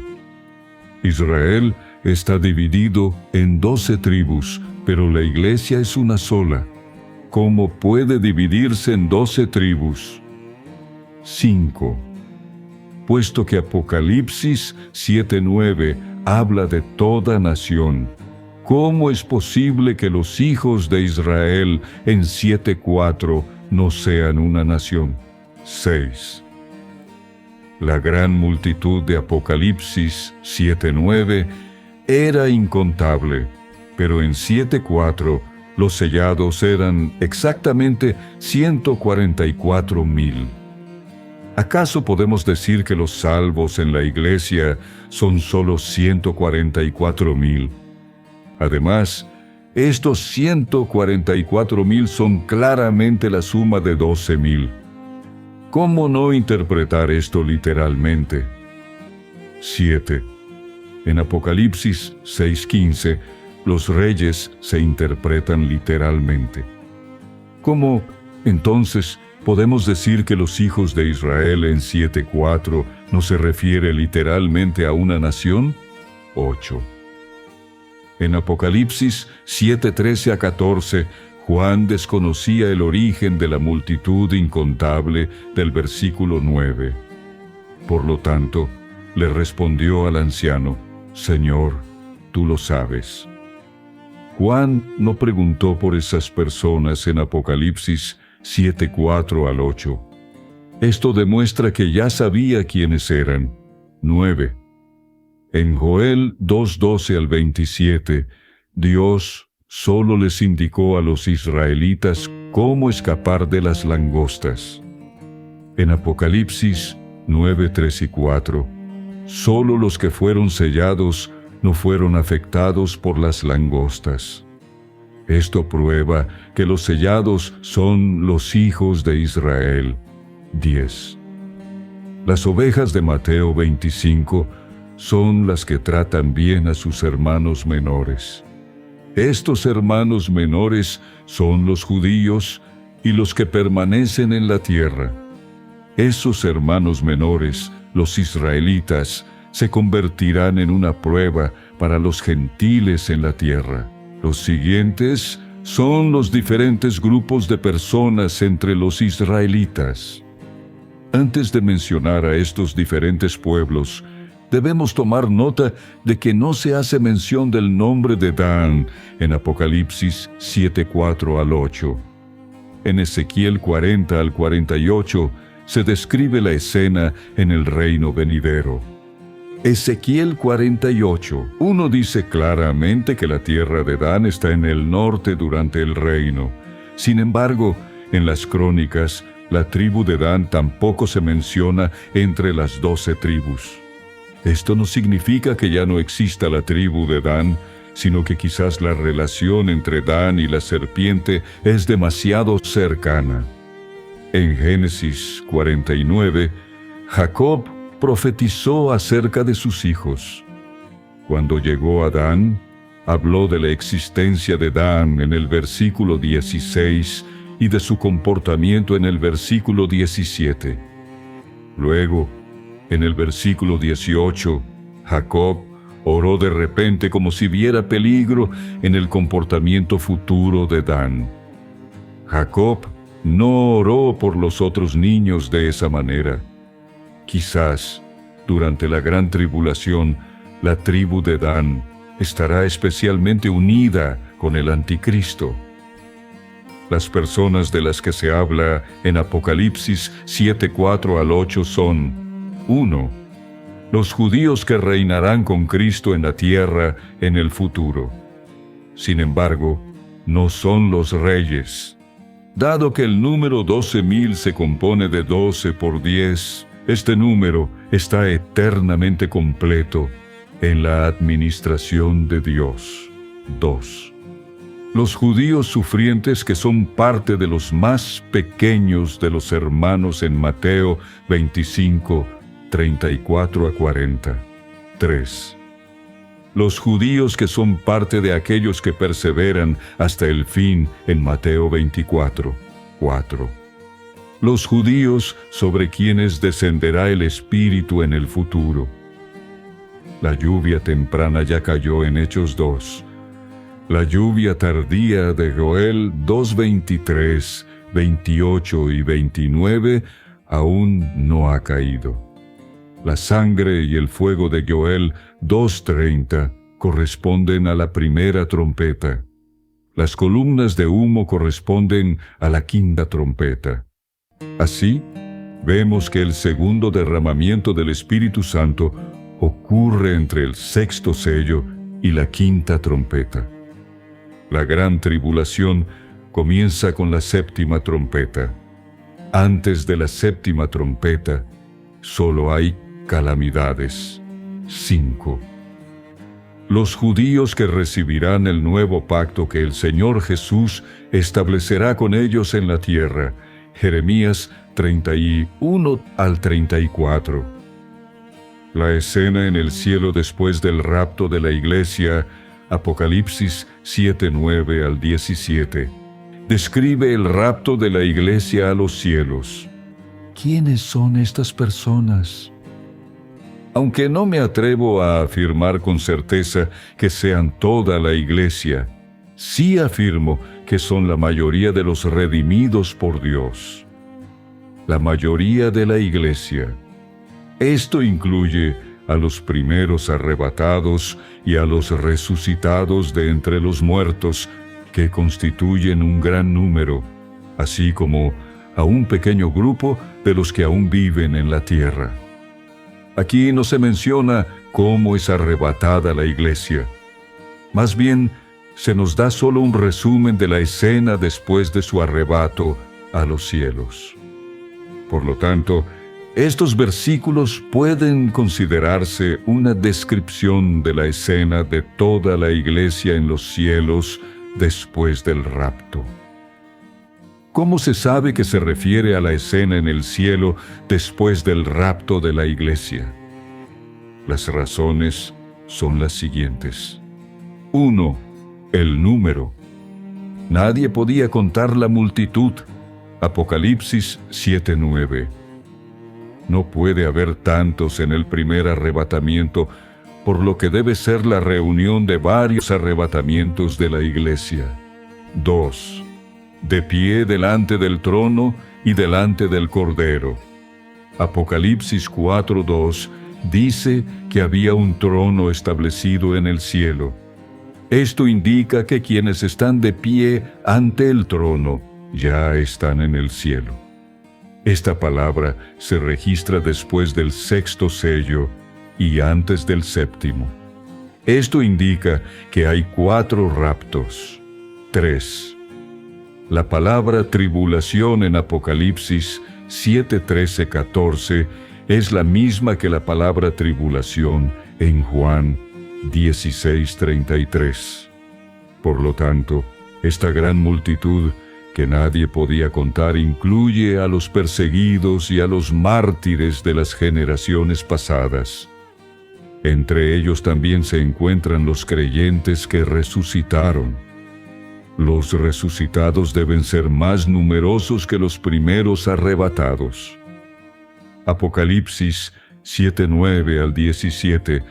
Israel está dividido en 12 tribus, pero la iglesia es una sola. ¿Cómo puede dividirse en 12 tribus? 5. Puesto que Apocalipsis 7:9 habla de toda nación, ¿cómo es posible que los hijos de Israel en 7:4 no sean una nación? 6. La gran multitud de Apocalipsis 7:9 era incontable, pero en 7:4 los sellados eran exactamente 144,000. ¿Acaso podemos decir que los salvos en la iglesia son solo 144,000? Además, estos 144,000 son claramente la suma de 12,000. ¿Cómo no interpretar esto literalmente? 7. En Apocalipsis 6:15, los reyes se interpretan literalmente. ¿Cómo, entonces, podemos decir que los hijos de Israel en 7:4 no se refiere literalmente a una nación? 8. En Apocalipsis 7:13 a 14, Juan desconocía el origen de la multitud incontable del versículo 9. Por lo tanto, le respondió al anciano: Señor, tú lo sabes. Juan no preguntó por esas personas en Apocalipsis 7:4 al 8. Esto demuestra que ya sabía quiénes eran. 9. En Joel 2:12 al 27, Dios solo les indicó a los israelitas cómo escapar de las langostas. En Apocalipsis 9:3 y 4, solo los que fueron sellados no fueron afectados por las langostas. Esto prueba que los sellados son los hijos de Israel. 10. Las ovejas de Mateo 25 son las que tratan bien a sus hermanos menores. Estos hermanos menores son los judíos y los que permanecen en la tierra. Esos hermanos menores, los israelitas, se convertirán en una prueba para los gentiles en la tierra. Los siguientes son los diferentes grupos de personas entre los israelitas. Antes de mencionar a estos diferentes pueblos, debemos tomar nota de que no se hace mención del nombre de Dan en Apocalipsis 7:4 al 8. En Ezequiel 40 al 48 se describe la escena en el reino venidero. Ezequiel 48:1 dice claramente que la tierra de Dan está en el norte durante el reino. Sin embargo, en las crónicas, la tribu de Dan tampoco se menciona entre las 12 tribus. Esto no significa que ya no exista la tribu de Dan, sino que quizás la relación entre Dan y la serpiente es demasiado cercana. En Génesis 49, Jacob profetizó acerca de sus hijos. Cuando llegó a Dan, habló de la existencia de Dan en el versículo 16 y de su comportamiento en el versículo 17. Luego, en el versículo 18, Jacob oró de repente como si viera peligro en el comportamiento futuro de Dan. Jacob no oró por los otros niños de esa manera. Quizás, durante la gran tribulación, la tribu de Dan estará especialmente unida con el anticristo. Las personas de las que se habla en Apocalipsis 7:4 al 8 son: 1. los judíos que reinarán con Cristo en la tierra en el futuro. Sin embargo, no son los reyes. Dado que el número 12,000 se compone de 12 por 10, este número está eternamente completo en la administración de Dios. 2. Los judíos sufrientes que son parte de los más pequeños de los hermanos en Mateo 25, 34 a 40. 3. Los judíos que son parte de aquellos que perseveran hasta el fin en Mateo 24, 4. Los judíos sobre quienes descenderá el Espíritu en el futuro. La lluvia temprana ya cayó en Hechos 2. La lluvia tardía de Joel 2:23, 28 y 29 aún no ha caído. La sangre y el fuego de Joel 2:30 corresponden a la primera trompeta. Las columnas de humo corresponden a la quinta trompeta. Así, vemos que el segundo derramamiento del Espíritu Santo ocurre entre el sexto sello y la quinta trompeta. La gran tribulación comienza con la séptima trompeta. Antes de la séptima trompeta, solo hay calamidades. 5. Los judíos que recibirán el nuevo pacto que el Señor Jesús establecerá con ellos en la tierra. Jeremías 31 al 34. La escena en el cielo después del rapto de la iglesia, Apocalipsis 7:9 al 17, describe el rapto de la iglesia a los cielos. ¿Quiénes son estas personas? Aunque no me atrevo a afirmar con certeza que sean toda la iglesia, sí afirmo que son la mayoría de los redimidos por Dios. La mayoría de la iglesia. Esto incluye a los primeros arrebatados y a los resucitados de entre los muertos, que constituyen un gran número, así como a un pequeño grupo de los que aún viven en la tierra. Aquí no se menciona cómo es arrebatada la iglesia. Más bien, se nos da solo un resumen de la escena después de su arrebato a los cielos. Por lo tanto, estos versículos pueden considerarse una descripción de la escena de toda la iglesia en los cielos después del rapto. ¿Cómo se sabe que se refiere a la escena en el cielo después del rapto de la iglesia? Las razones son las siguientes. 1. El número. Nadie podía contar la multitud. Apocalipsis 7:9. No puede haber tantos en el primer arrebatamiento, por lo que debe ser la reunión de varios arrebatamientos de la iglesia. 2. De pie delante del trono y delante del Cordero. Apocalipsis 4:2 dice que había un trono establecido en el cielo. Esto indica que quienes están de pie ante el trono ya están en el cielo. Esta palabra se registra después del sexto sello y antes del séptimo. Esto indica que hay 4 raptos. 3. La palabra tribulación en Apocalipsis 7:13-14 es la misma que la palabra tribulación en Juan 16:33. Por lo tanto, esta gran multitud que nadie podía contar incluye a los perseguidos y a los mártires de las generaciones pasadas. Entre ellos también se encuentran los creyentes que resucitaron. Los resucitados deben ser más numerosos que los primeros arrebatados. Apocalipsis 7:9 al 17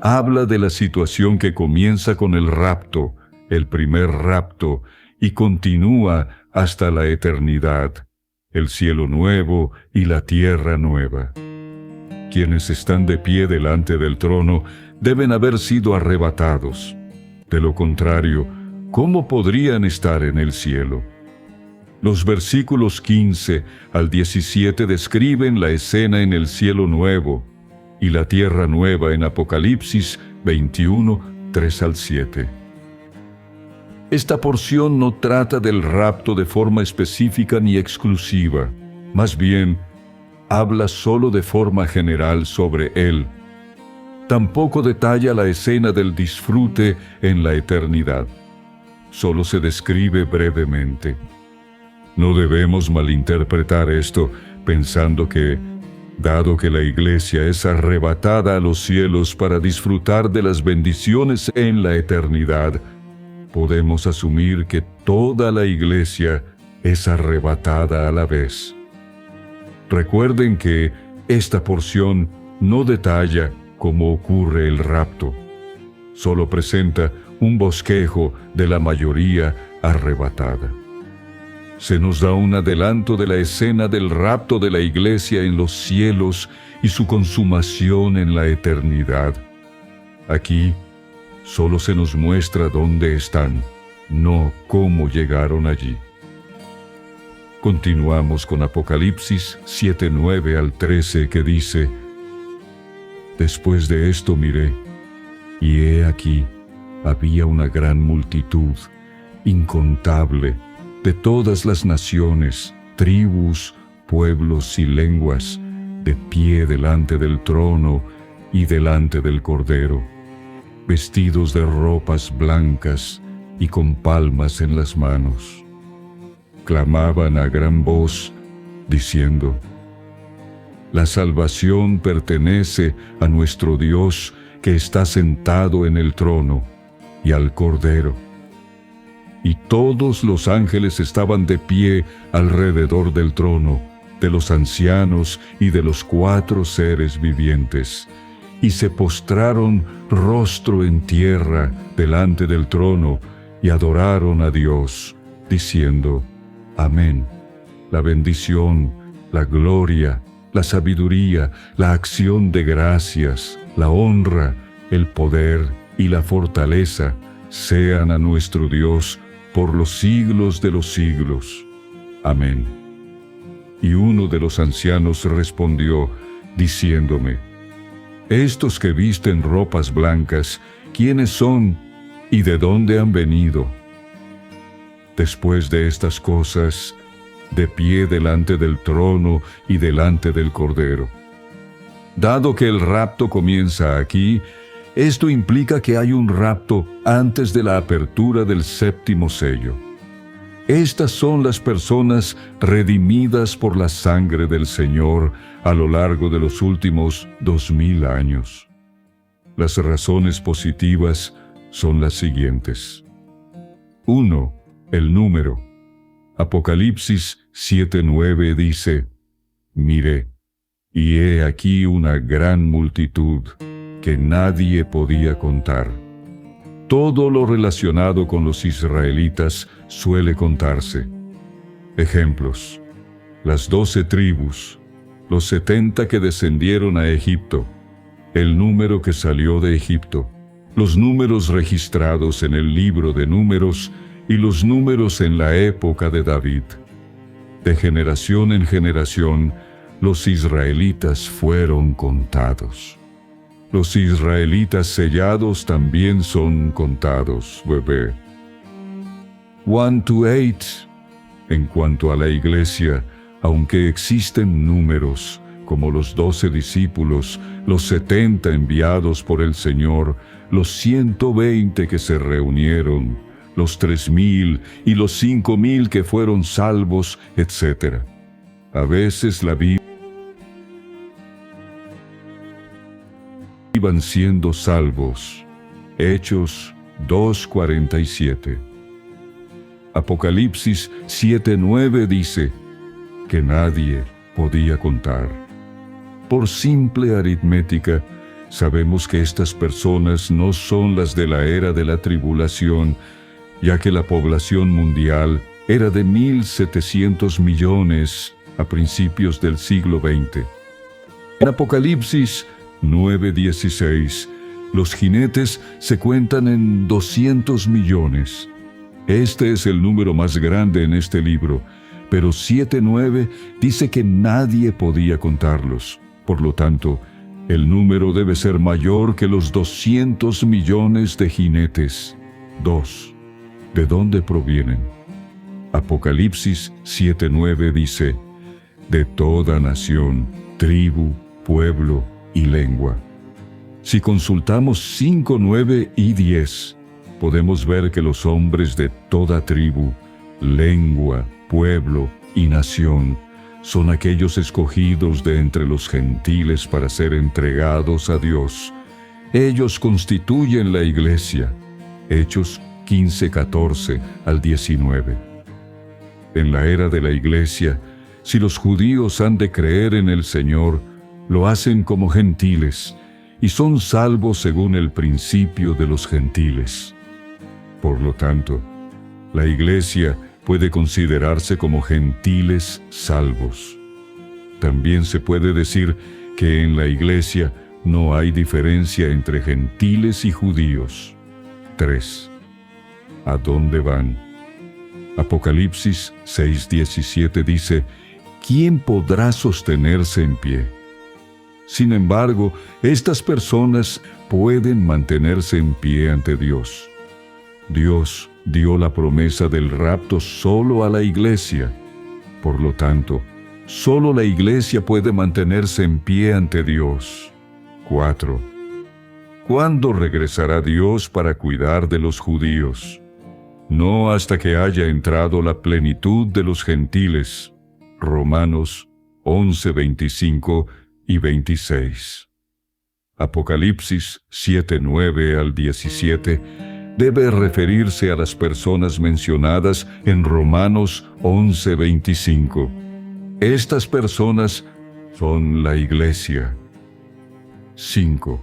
habla de la situación que comienza con el rapto, el primer rapto, y continúa hasta la eternidad, el cielo nuevo y la tierra nueva. Quienes están de pie delante del trono deben haber sido arrebatados. De lo contrario, ¿cómo podrían estar en el cielo? Los versículos 15 al 17 describen la escena en el cielo nuevo. y la tierra nueva en Apocalipsis 21, 3 al 7. Esta porción no trata del rapto de forma específica ni exclusiva, más bien, habla solo de forma general sobre él. Tampoco detalla la escena del disfrute en la eternidad. Solo se describe brevemente. No debemos malinterpretar esto pensando que, dado que la iglesia es arrebatada a los cielos para disfrutar de las bendiciones en la eternidad, podemos asumir que toda la iglesia es arrebatada a la vez. Recuerden que esta porción no detalla cómo ocurre el rapto, solo presenta un bosquejo de la mayoría arrebatada. Se nos da un adelanto de la escena del rapto de la iglesia en los cielos y su consumación en la eternidad. Aquí solo se nos muestra dónde están, no cómo llegaron allí. Continuamos con Apocalipsis 7:9 al 13, que dice: Después de esto miré, y he aquí, había una gran multitud, incontable, de todas las naciones, tribus, pueblos y lenguas, de pie delante del trono y delante del Cordero, vestidos de ropas blancas y con palmas en las manos. Clamaban a gran voz, diciendo: La salvación pertenece a nuestro Dios que está sentado en el trono y al Cordero. Y todos los ángeles estaban de pie alrededor del trono, de los ancianos y de los 4 seres vivientes, y se postraron rostro en tierra delante del trono y adoraron a Dios, diciendo: Amén. La bendición, la gloria, la sabiduría, la acción de gracias, la honra, el poder y la fortaleza sean a nuestro Dios por los siglos de los siglos. Amén. Y uno de los ancianos respondió, diciéndome: Estos que visten ropas blancas, ¿quiénes son y de dónde han venido? Después de estas cosas, de pie delante del trono y delante del Cordero. Dado que el rapto comienza aquí, esto implica que hay un rapto antes de la apertura del 7º sello. Estas son las personas redimidas por la sangre del Señor a lo largo de los últimos 2000 años. Las razones positivas son las siguientes. 1. El número. Apocalipsis 7:9 dice: Miré, y he aquí una gran multitud que nadie podía contar. Todo lo relacionado con los israelitas suele contarse. Ejemplos: las 12 tribus, los 70 que descendieron a Egipto, el número que salió de Egipto, los números registrados en el libro de Números y los números en la época de David. De generación en generación, los israelitas fueron contados. Los israelitas sellados también son contados, bebé. 1 to 8. En cuanto a la iglesia, aunque existen números, como los 12 discípulos, los 70 enviados por el Señor, los 120 que se reunieron, los 3,000 y los 5,000 que fueron salvos, etc. A veces la Biblia iban siendo salvos. Hechos 2:47. Apocalipsis 7:9 dice que nadie podía contar. Por simple aritmética, sabemos que estas personas no son las de la era de la tribulación, ya que la población mundial era de 1.700 millones a principios del siglo XX. En Apocalipsis 9:16, los jinetes se cuentan en 200 millones. Este es el número más grande en este libro, pero 7:9 dice que nadie podía contarlos. Por lo tanto, El número debe ser mayor que los 200 millones de jinetes. 2. ¿De dónde provienen? Apocalipsis 7:9 dice, de toda nación, tribu, pueblo y lengua. Si consultamos 5, 9 y 10, podemos ver que los hombres de toda tribu, lengua, pueblo y nación son aquellos escogidos de entre los gentiles para ser entregados a Dios. Ellos constituyen la iglesia. Hechos 15:14 al 19. En la era de la iglesia, si los judíos han de creer en el Señor, lo hacen como gentiles, y son salvos según el principio de los gentiles. Por lo tanto, la iglesia puede considerarse como gentiles salvos. También se puede decir que en la iglesia no hay diferencia entre gentiles y judíos. 3. ¿A dónde van? Apocalipsis 6:17 dice, ¿quién podrá sostenerse en pie? Sin embargo, estas personas pueden mantenerse en pie ante Dios. Dios dio la promesa del rapto solo a la iglesia. Por lo tanto, solo la iglesia puede mantenerse en pie ante Dios. 4. ¿Cuándo regresará Dios para cuidar de los judíos? No hasta que haya entrado la plenitud de los gentiles. Romanos 11:25 y 26. Apocalipsis 7:9 al 17 debe referirse a las personas mencionadas en Romanos 11:25. Estas personas son la iglesia. 5.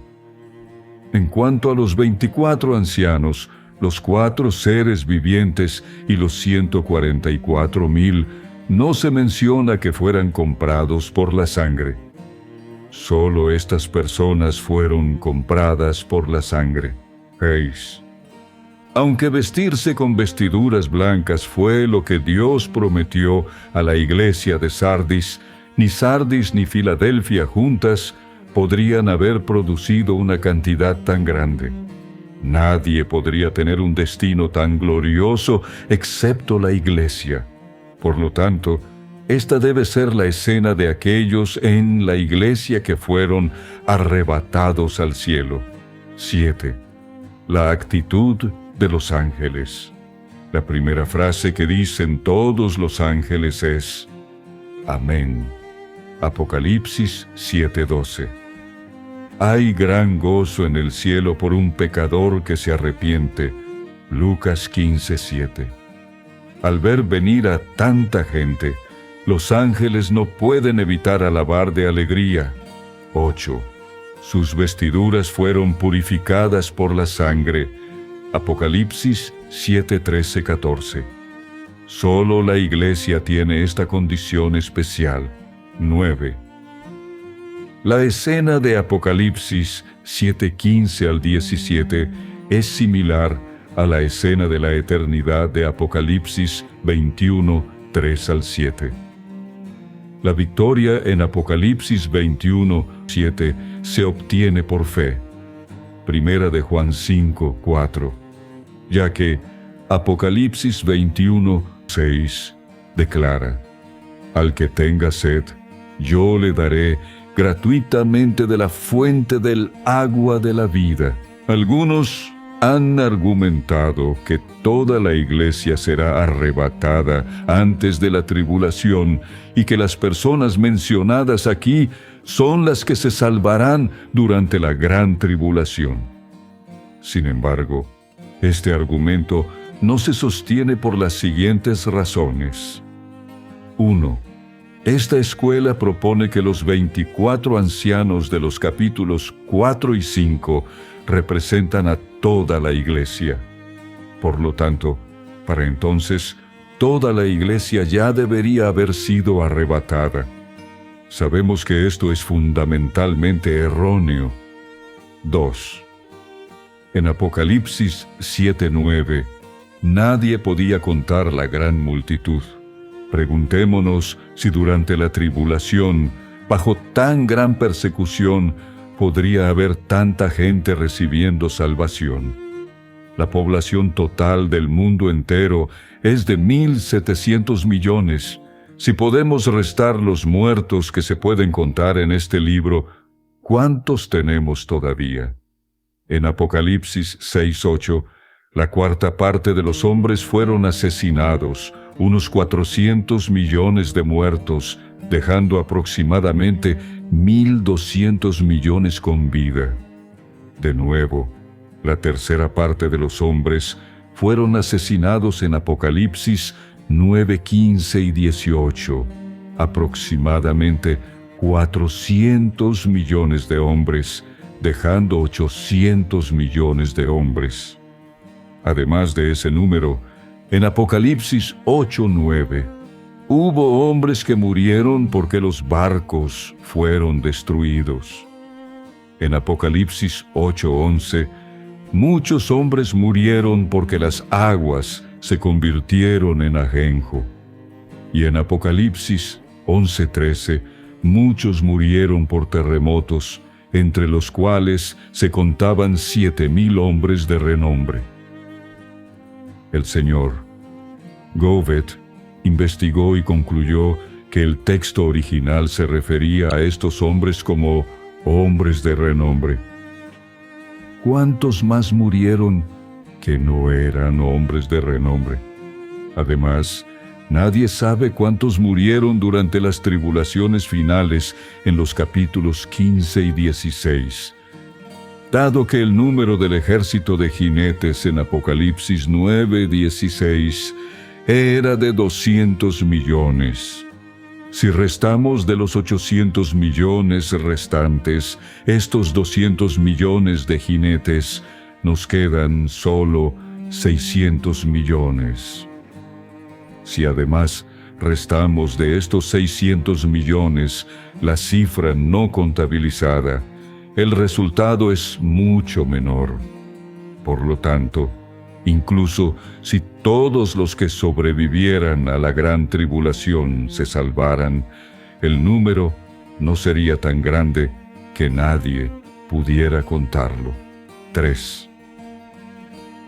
En cuanto a los 24 ancianos, los 4 seres vivientes y los 144,000, no se menciona que fueran comprados por la sangre. Solo estas personas fueron compradas por la sangre. 6. Aunque vestirse con vestiduras blancas fue lo que Dios prometió a la iglesia de Sardis, ni Sardis ni Filadelfia juntas podrían haber producido una cantidad tan grande. Nadie podría tener un destino tan glorioso excepto la iglesia. Por lo tanto, esta debe ser la escena de aquellos en la iglesia que fueron arrebatados al cielo. 7. La actitud de los ángeles. La primera frase que dicen todos los ángeles es Amén. Apocalipsis 7:12. Hay gran gozo en el cielo por un pecador que se arrepiente. Lucas 15:7. Al ver venir a tanta gente, los ángeles no pueden evitar alabar de alegría. 8. Sus vestiduras fueron purificadas por la sangre. Apocalipsis 7:13-14. Solo la iglesia tiene esta condición especial. 9. La escena de Apocalipsis 7:15 al 17 es similar a la escena de la eternidad de Apocalipsis 21:3 al 7. La victoria en Apocalipsis 21:7 se obtiene por fe. Primera de Juan 5:4, ya que Apocalipsis 21:6 declara: Al que tenga sed, yo le daré gratuitamente de la fuente del agua de la vida. Algunos han argumentado que toda la iglesia será arrebatada antes de la tribulación y que las personas mencionadas aquí son las que se salvarán durante la gran tribulación. Sin embargo, este argumento no se sostiene por las siguientes razones. 1. Esta escuela propone que los 24 ancianos de los capítulos 4 y 5 representan a toda la iglesia. Por lo tanto, para entonces, toda la iglesia ya debería haber sido arrebatada. Sabemos que esto es fundamentalmente erróneo. 2. En Apocalipsis 7:9, nadie podía contar la gran multitud. Preguntémonos si durante la tribulación, bajo tan gran persecución, podría haber tanta gente recibiendo salvación? La población total del mundo entero es de 1.700 millones. Si podemos restar los muertos que se pueden contar en este libro, ¿cuántos tenemos todavía? En Apocalipsis 6:8, la cuarta parte de los hombres fueron asesinados, unos 400 millones de muertos, dejando aproximadamente 1.200 millones con vida. De nuevo, la tercera parte de los hombres fueron asesinados en Apocalipsis 9, 15 y 18, aproximadamente 400 millones de hombres, dejando 800 millones de hombres. Además de ese número, en Apocalipsis 8:9, hubo hombres que murieron porque los barcos fueron destruidos. En Apocalipsis 8:11, muchos hombres murieron porque las aguas se convirtieron en ajenjo. Y en Apocalipsis 11:13, muchos murieron por terremotos, entre los cuales se contaban 7,000 hombres de renombre. El señor Gouvet investigó y concluyó que el texto original se refería a estos hombres como hombres de renombre. ¿Cuántos más murieron que no eran hombres de renombre? Además, nadie sabe cuántos murieron durante las tribulaciones finales en los capítulos 15 y 16. Dado que el número del ejército de jinetes en Apocalipsis 9:16 era de 200 millones. Si restamos de los 800 millones restantes, estos 200 millones de jinetes, nos quedan solo 600 millones. Si además restamos de estos 600 millones la cifra no contabilizada, el resultado es mucho menor. Por lo tanto, incluso si todos los que sobrevivieran a la gran tribulación se salvaran, el número no sería tan grande que nadie pudiera contarlo. 3.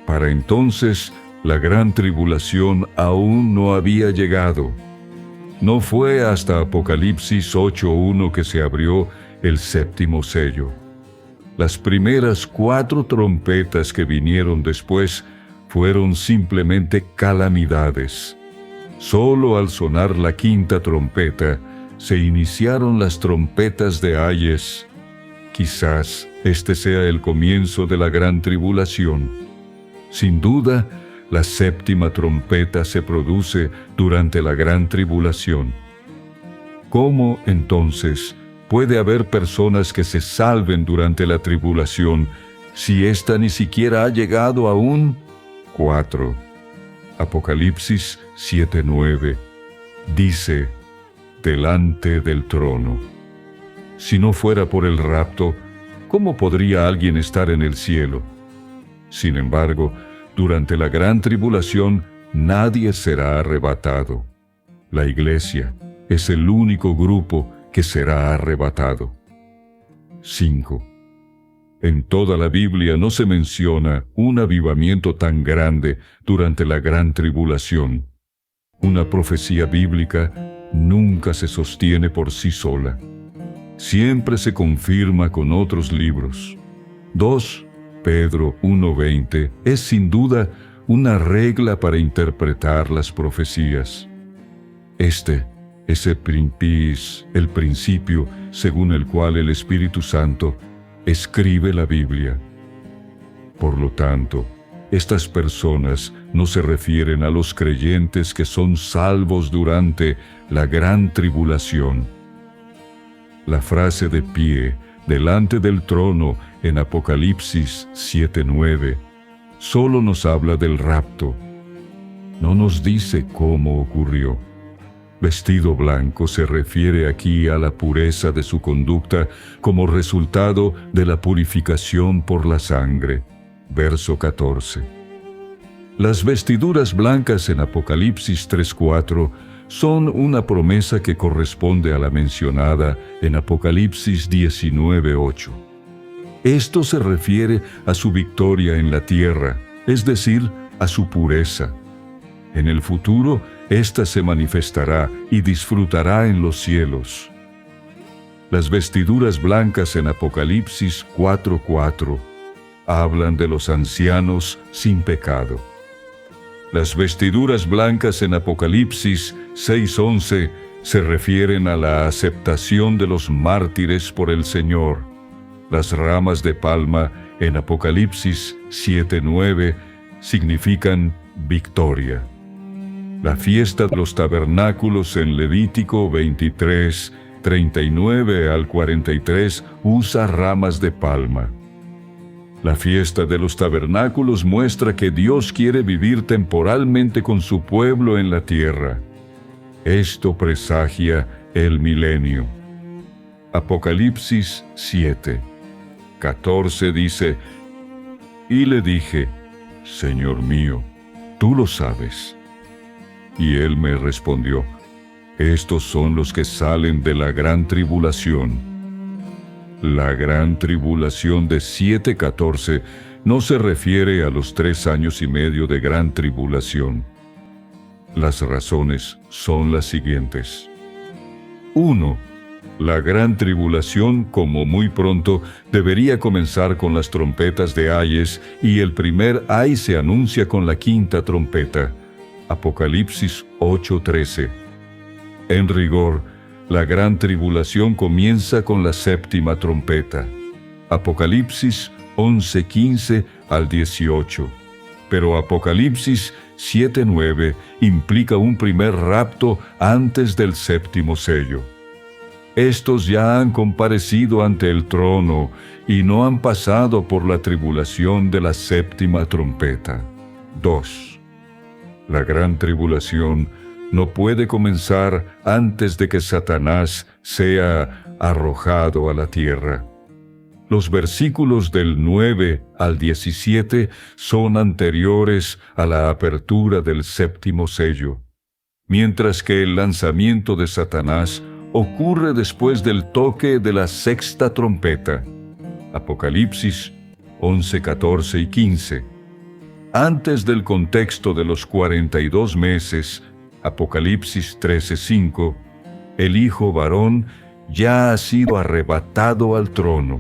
Para entonces, la gran tribulación aún no había llegado. No fue hasta Apocalipsis 8:1 que se abrió el séptimo sello. Las primeras 4 trompetas que vinieron después fueron simplemente calamidades. Solo al sonar la quinta trompeta, se iniciaron las trompetas de Ayes. Quizás este sea el comienzo de la gran tribulación. Sin duda, la séptima trompeta se produce durante la gran tribulación. ¿Cómo, entonces, puede haber personas que se salven durante la tribulación si ésta ni siquiera ha llegado aún? 4. Apocalipsis 7:9 dice, delante del trono. Si no fuera por el rapto, ¿cómo podría alguien estar en el cielo? Sin embargo, durante la gran tribulación, nadie será arrebatado. La iglesia es el único grupo que será arrebatado. 5. En toda la Biblia no se menciona un avivamiento tan grande durante la gran tribulación. Una profecía bíblica nunca se sostiene por sí sola. Siempre se confirma con otros libros. 2 Pedro 1:20 es sin duda una regla para interpretar las profecías. Este es el principio según el cual el Espíritu Santo escribe la Biblia. Por lo tanto, estas personas no se refieren a los creyentes que son salvos durante la gran tribulación. La frase de pie, delante del trono, en Apocalipsis 7:9, solo nos habla del rapto. No nos dice cómo ocurrió. Vestido blanco se refiere aquí a la pureza de su conducta como resultado de la purificación por la sangre. Verso 14. Las vestiduras blancas en Apocalipsis 3:4 son una promesa que corresponde a la mencionada en Apocalipsis 19:8. Esto se refiere a su victoria en la tierra, es decir, a su pureza. En el futuro, ésta se manifestará y disfrutará en los cielos. Las vestiduras blancas en Apocalipsis 4:4 hablan de los ancianos sin pecado. Las vestiduras blancas en Apocalipsis 6:11 se refieren a la aceptación de los mártires por el Señor. Las ramas de palma en Apocalipsis 7:9 significan victoria. La fiesta de los tabernáculos en Levítico 23, 39 al 43 usa ramas de palma. La fiesta de los tabernáculos muestra que Dios quiere vivir temporalmente con su pueblo en la tierra. Esto presagia el milenio. Apocalipsis 7:14 dice: Y le dije, Señor mío, tú lo sabes. Y él me respondió: Estos son los que salen de la gran tribulación. La gran tribulación de 7:14 no se refiere a los 3 años y medio de gran tribulación. Las razones son las siguientes. 1. La gran tribulación, como muy pronto, debería comenzar con las trompetas de ayes, y el primer ay se anuncia con la quinta trompeta. Apocalipsis 8:13. En rigor, la gran tribulación comienza con la séptima trompeta. Apocalipsis 11:15 al 18. Pero Apocalipsis 7:9 implica un primer rapto antes del séptimo sello. Estos ya han comparecido ante el trono y no han pasado por la tribulación de la séptima trompeta. 2. La gran tribulación no puede comenzar antes de que Satanás sea arrojado a la tierra. Los versículos del 9 al 17 son anteriores a la apertura del séptimo sello, mientras que el lanzamiento de Satanás ocurre después del toque de la sexta trompeta. Apocalipsis 11, 14 y 15. Antes del contexto de los 42 meses, Apocalipsis 13:5, el Hijo varón ya ha sido arrebatado al trono.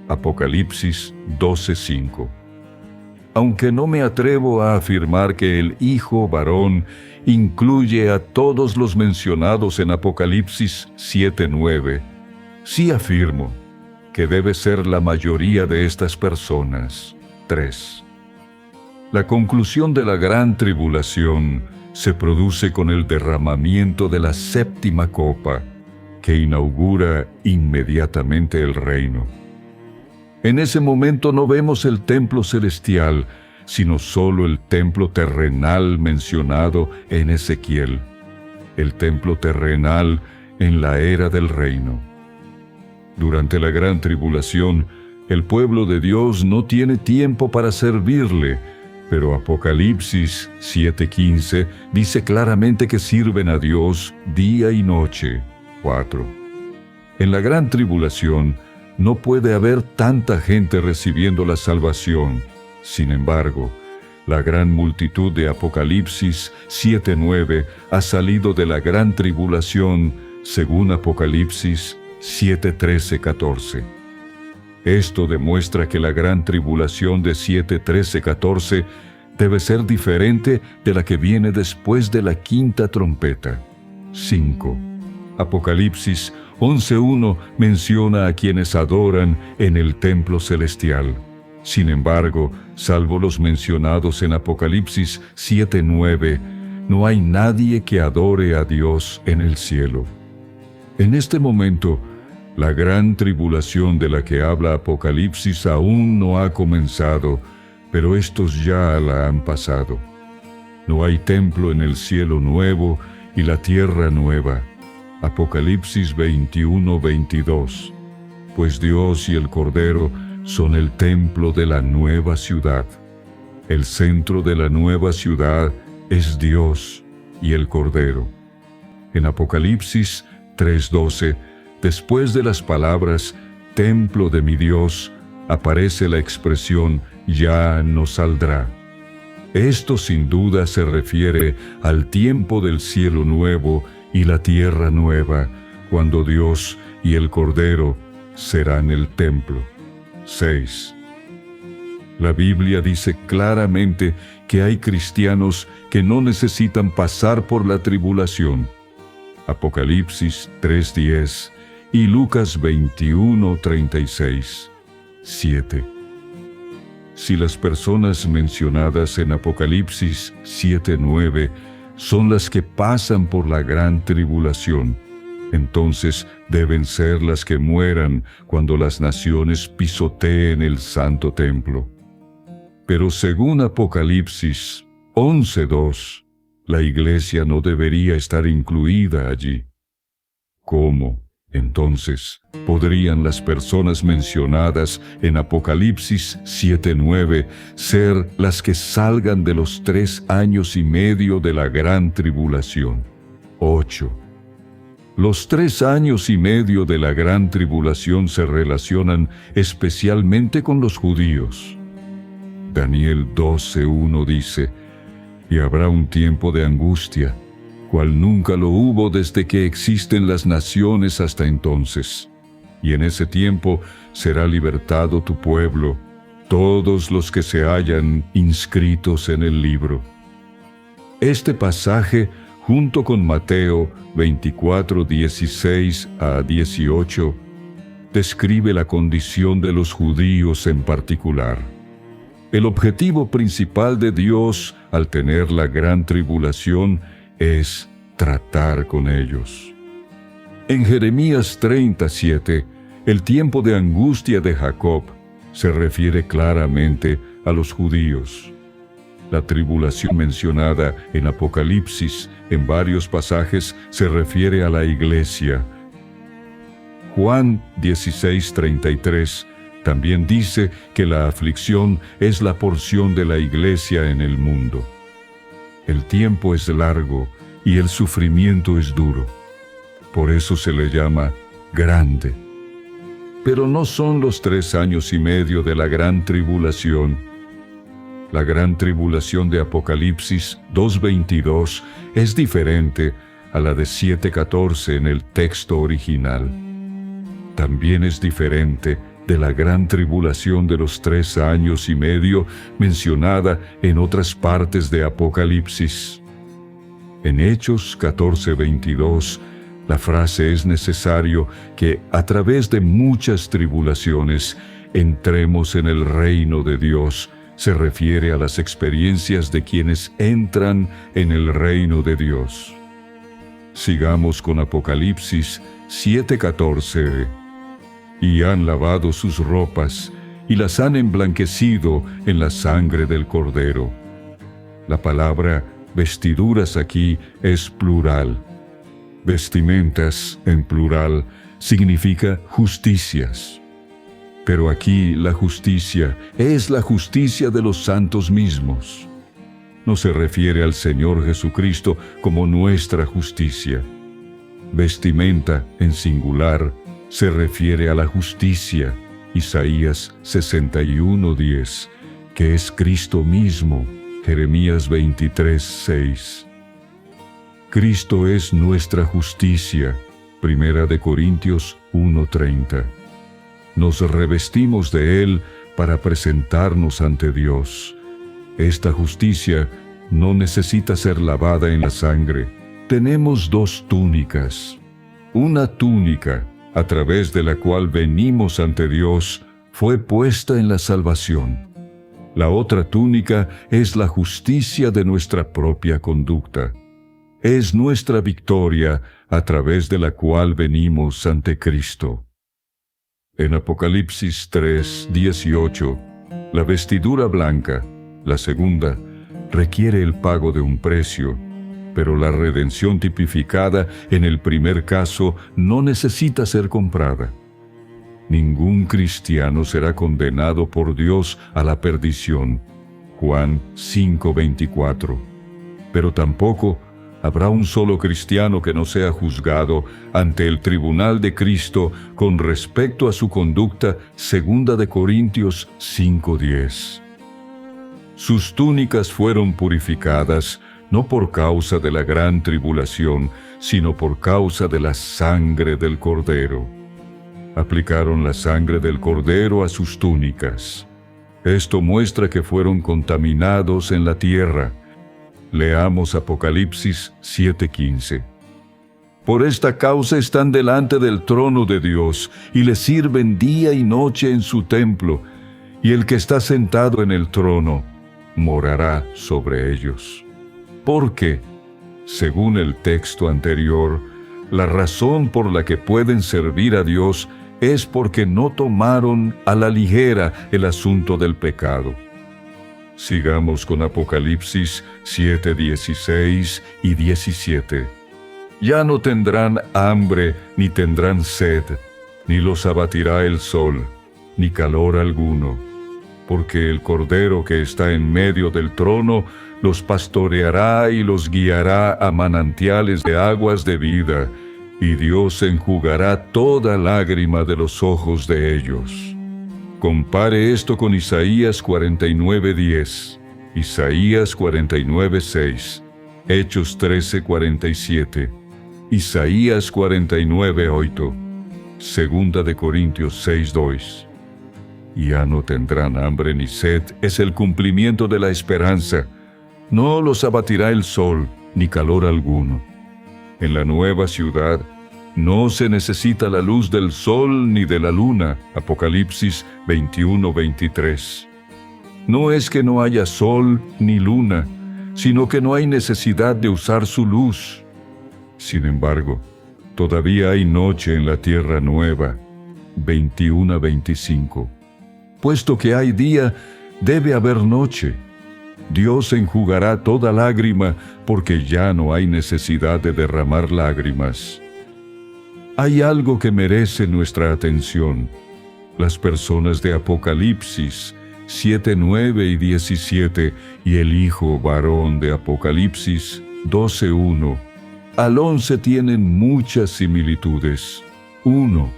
Apocalipsis 12:5. Aunque no me atrevo a afirmar que el Hijo varón incluye a todos los mencionados en Apocalipsis 7:9, sí afirmo que debe ser la mayoría de estas personas. 3. La conclusión de la gran tribulación se produce con el derramamiento de la séptima copa, que inaugura inmediatamente el reino. En ese momento no vemos el templo celestial, sino solo el templo terrenal mencionado en Ezequiel, el templo terrenal en la era del reino. Durante la gran tribulación, el pueblo de Dios no tiene tiempo para servirle, pero Apocalipsis 7:15 dice claramente que sirven a Dios día y noche. 4. En la gran tribulación, no puede haber tanta gente recibiendo la salvación. Sin embargo, la gran multitud de Apocalipsis 7:9 ha salido de la gran tribulación, según Apocalipsis 7:13-14. Esto demuestra que la gran tribulación de 7:13-14 debe ser diferente de la que viene después de la quinta trompeta. 5. Apocalipsis 11:1 menciona a quienes adoran en el templo celestial. Sin embargo, salvo los mencionados en Apocalipsis 7:9, no hay nadie que adore a Dios en el cielo. En este momento, la gran tribulación de la que habla Apocalipsis aún no ha comenzado, pero estos ya la han pasado. No hay templo en el cielo nuevo y la tierra nueva. Apocalipsis 21:22. Pues Dios y el Cordero son el templo de la nueva ciudad. El centro de la nueva ciudad es Dios y el Cordero. En Apocalipsis 3:12, después de las palabras «templo de mi Dios», aparece la expresión «ya no saldrá». Esto sin duda se refiere al tiempo del cielo nuevo y la tierra nueva, cuando Dios y el Cordero serán el templo. 6. La Biblia dice claramente que hay cristianos que no necesitan pasar por la tribulación. Apocalipsis 3:10 y Lucas 21:36. 7. Si las personas mencionadas en Apocalipsis 7:9 son las que pasan por la gran tribulación, entonces deben ser las que mueran cuando las naciones pisoteen el santo templo. Pero según Apocalipsis 11:2, la iglesia no debería estar incluida allí. ¿Cómo, entonces, podrían las personas mencionadas en Apocalipsis 7:9 ser las que salgan de los 3 años y medio de la gran tribulación? 8. Los 3 años y medio de la gran tribulación se relacionan especialmente con los judíos. Daniel 12:1 dice: «Y habrá un tiempo de angustia, cual nunca lo hubo desde que existen las naciones hasta entonces. Y en ese tiempo será libertado tu pueblo, todos los que se hallan inscritos en el libro». Este pasaje, junto con Mateo 24:16 a 18, describe la condición de los judíos en particular. El objetivo principal de Dios al tener la gran tribulación es tratar con ellos. En Jeremías 37, el tiempo de angustia de Jacob se refiere claramente a los judíos. La tribulación mencionada en Apocalipsis en varios pasajes se refiere a la iglesia. Juan 16:33 también dice que la aflicción es la porción de la iglesia en el mundo. El tiempo es largo y el sufrimiento es duro. Por eso se le llama grande. Pero no son los 3 años y medio de la gran tribulación. La gran tribulación de Apocalipsis 2:22 es diferente a la de 7:14 en el texto original. También es diferente de la gran tribulación de los 3 años y medio mencionada en otras partes de Apocalipsis. En Hechos 14:22, la frase «es necesario que a través de muchas tribulaciones entremos en el reino de Dios» se refiere a las experiencias de quienes entran en el reino de Dios. Sigamos con Apocalipsis 7:14. «Y han lavado sus ropas, y las han emblanquecido en la sangre del Cordero». La palabra vestiduras aquí es plural. Vestimentas, en plural, significa justicias. Pero aquí la justicia es la justicia de los santos mismos. No se refiere al Señor Jesucristo como nuestra justicia. Vestimenta, en singular, se refiere a la justicia, Isaías 61:10, que es Cristo mismo, Jeremías 23:6. Cristo es nuestra justicia, Primera de Corintios 1:30. Nos revestimos de Él para presentarnos ante Dios. Esta justicia no necesita ser lavada en la sangre. Tenemos 2 túnicas. Una túnica, a través de la cual venimos ante Dios, fue puesta en la salvación. La otra túnica es la justicia de nuestra propia conducta. Es nuestra victoria a través de la cual venimos ante Cristo. En Apocalipsis 3:18, la vestidura blanca, la segunda, requiere el pago de un precio, pero la redención tipificada en el primer caso no necesita ser comprada. Ningún cristiano será condenado por Dios a la perdición, Juan 5:24, pero tampoco Habrá un solo cristiano que no sea juzgado ante el tribunal de Cristo con respecto a su conducta, 2 Corintios 5:10. Sus túnicas fueron purificadas, no por causa de la gran tribulación, sino por causa de la sangre del Cordero. Aplicaron la sangre del Cordero a sus túnicas. Esto muestra que fueron contaminados en la tierra. Leamos Apocalipsis 7:15. Por esta causa están delante del trono de Dios, y le sirven día y noche en su templo, y el que está sentado en el trono morará sobre ellos. Porque, según el texto anterior, la razón por la que pueden servir a Dios es porque no tomaron a la ligera el asunto del pecado. Sigamos con Apocalipsis 7:16 y 17. Ya no tendrán hambre ni tendrán sed, ni los abatirá el sol, ni calor alguno, porque el Cordero que está en medio del trono los pastoreará y los guiará a manantiales de aguas de vida, y Dios enjugará toda lágrima de los ojos de ellos. Compare esto con Isaías 49:10, Isaías 49:6, Hechos 13:47, Isaías 49:8, 2 Corintios 6:2. Ya no tendrán hambre ni sed, es el cumplimiento de la esperanza. No los abatirá el sol, ni calor alguno. En la nueva ciudad no se necesita la luz del sol ni de la luna. Apocalipsis 21:23. No es que no haya sol ni luna, sino que no hay necesidad de usar su luz. Sin embargo, todavía hay noche en la tierra nueva. 21:25. Puesto que hay día, debe haber noche. Dios enjugará toda lágrima, porque ya no hay necesidad de derramar lágrimas. Hay algo que merece nuestra atención. Las personas de Apocalipsis 7, 9 y 17 y el hijo varón de Apocalipsis 12:1 al 11 tienen muchas similitudes. 1.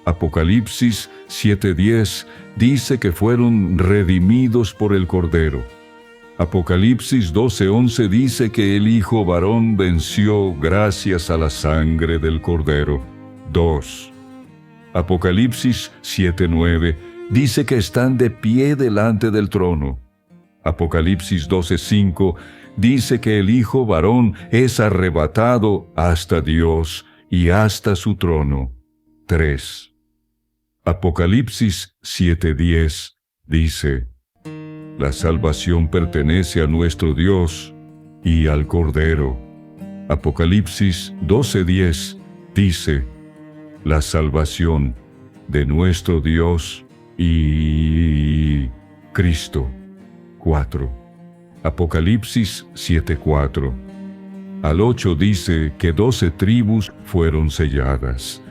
Apocalipsis 7:10 dice que fueron redimidos por el Cordero. Apocalipsis 12:11 dice que el hijo varón venció gracias a la sangre del Cordero. 2. Apocalipsis 7:9 dice que están de pie delante del trono. Apocalipsis 12:5 dice que el hijo varón es arrebatado hasta Dios y hasta su trono. 3. Apocalipsis 7:10 dice: la salvación pertenece a nuestro Dios y al Cordero. Apocalipsis 12:10 dice: la salvación de nuestro Dios y Cristo. 4. Apocalipsis 7:4 al 8 dice que 12 tribus fueron selladas.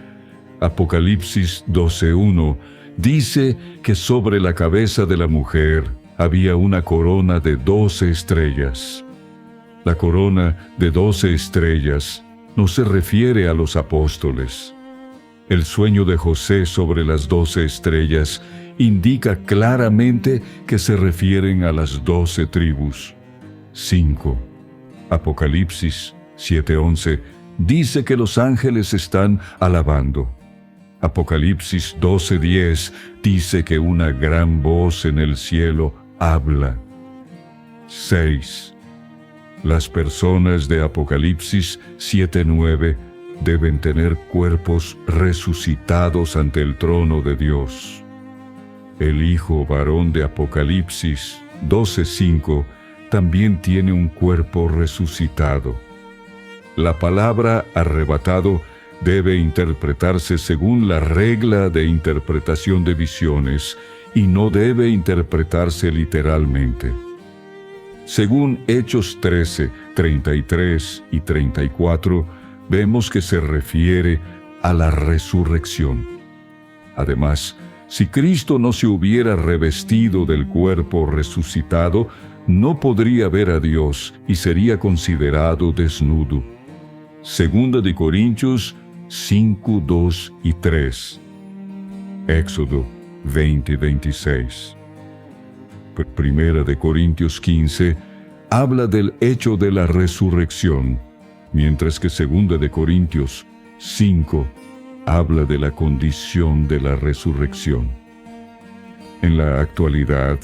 Apocalipsis 12:1 dice que sobre la cabeza de la mujer había una corona de 12 estrellas. La corona de 12 estrellas no se refiere a los apóstoles. El sueño de José sobre las 12 estrellas indica claramente que se refieren a las 12 tribus. 5. Apocalipsis 7:11 dice que los ángeles están alabando. Apocalipsis 12:10 dice que una gran voz en el cielo habla. 6. Las personas de Apocalipsis 7:9 deben tener cuerpos resucitados ante el trono de Dios. El hijo varón de Apocalipsis 12:5 también tiene un cuerpo resucitado. La palabra arrebatado debe interpretarse según la regla de interpretación de visiones y no debe interpretarse literalmente. Según Hechos 13, 33 y 34, vemos que se refiere a la resurrección. Además, si Cristo no se hubiera revestido del cuerpo resucitado, no podría ver a Dios y sería considerado desnudo. Segunda de Corintios 5, 2 y 3. Éxodo 20, 26. Primera de Corintios 15 habla del hecho de la resurrección, mientras que Segunda de Corintios 5 habla de la condición de la resurrección. En la actualidad,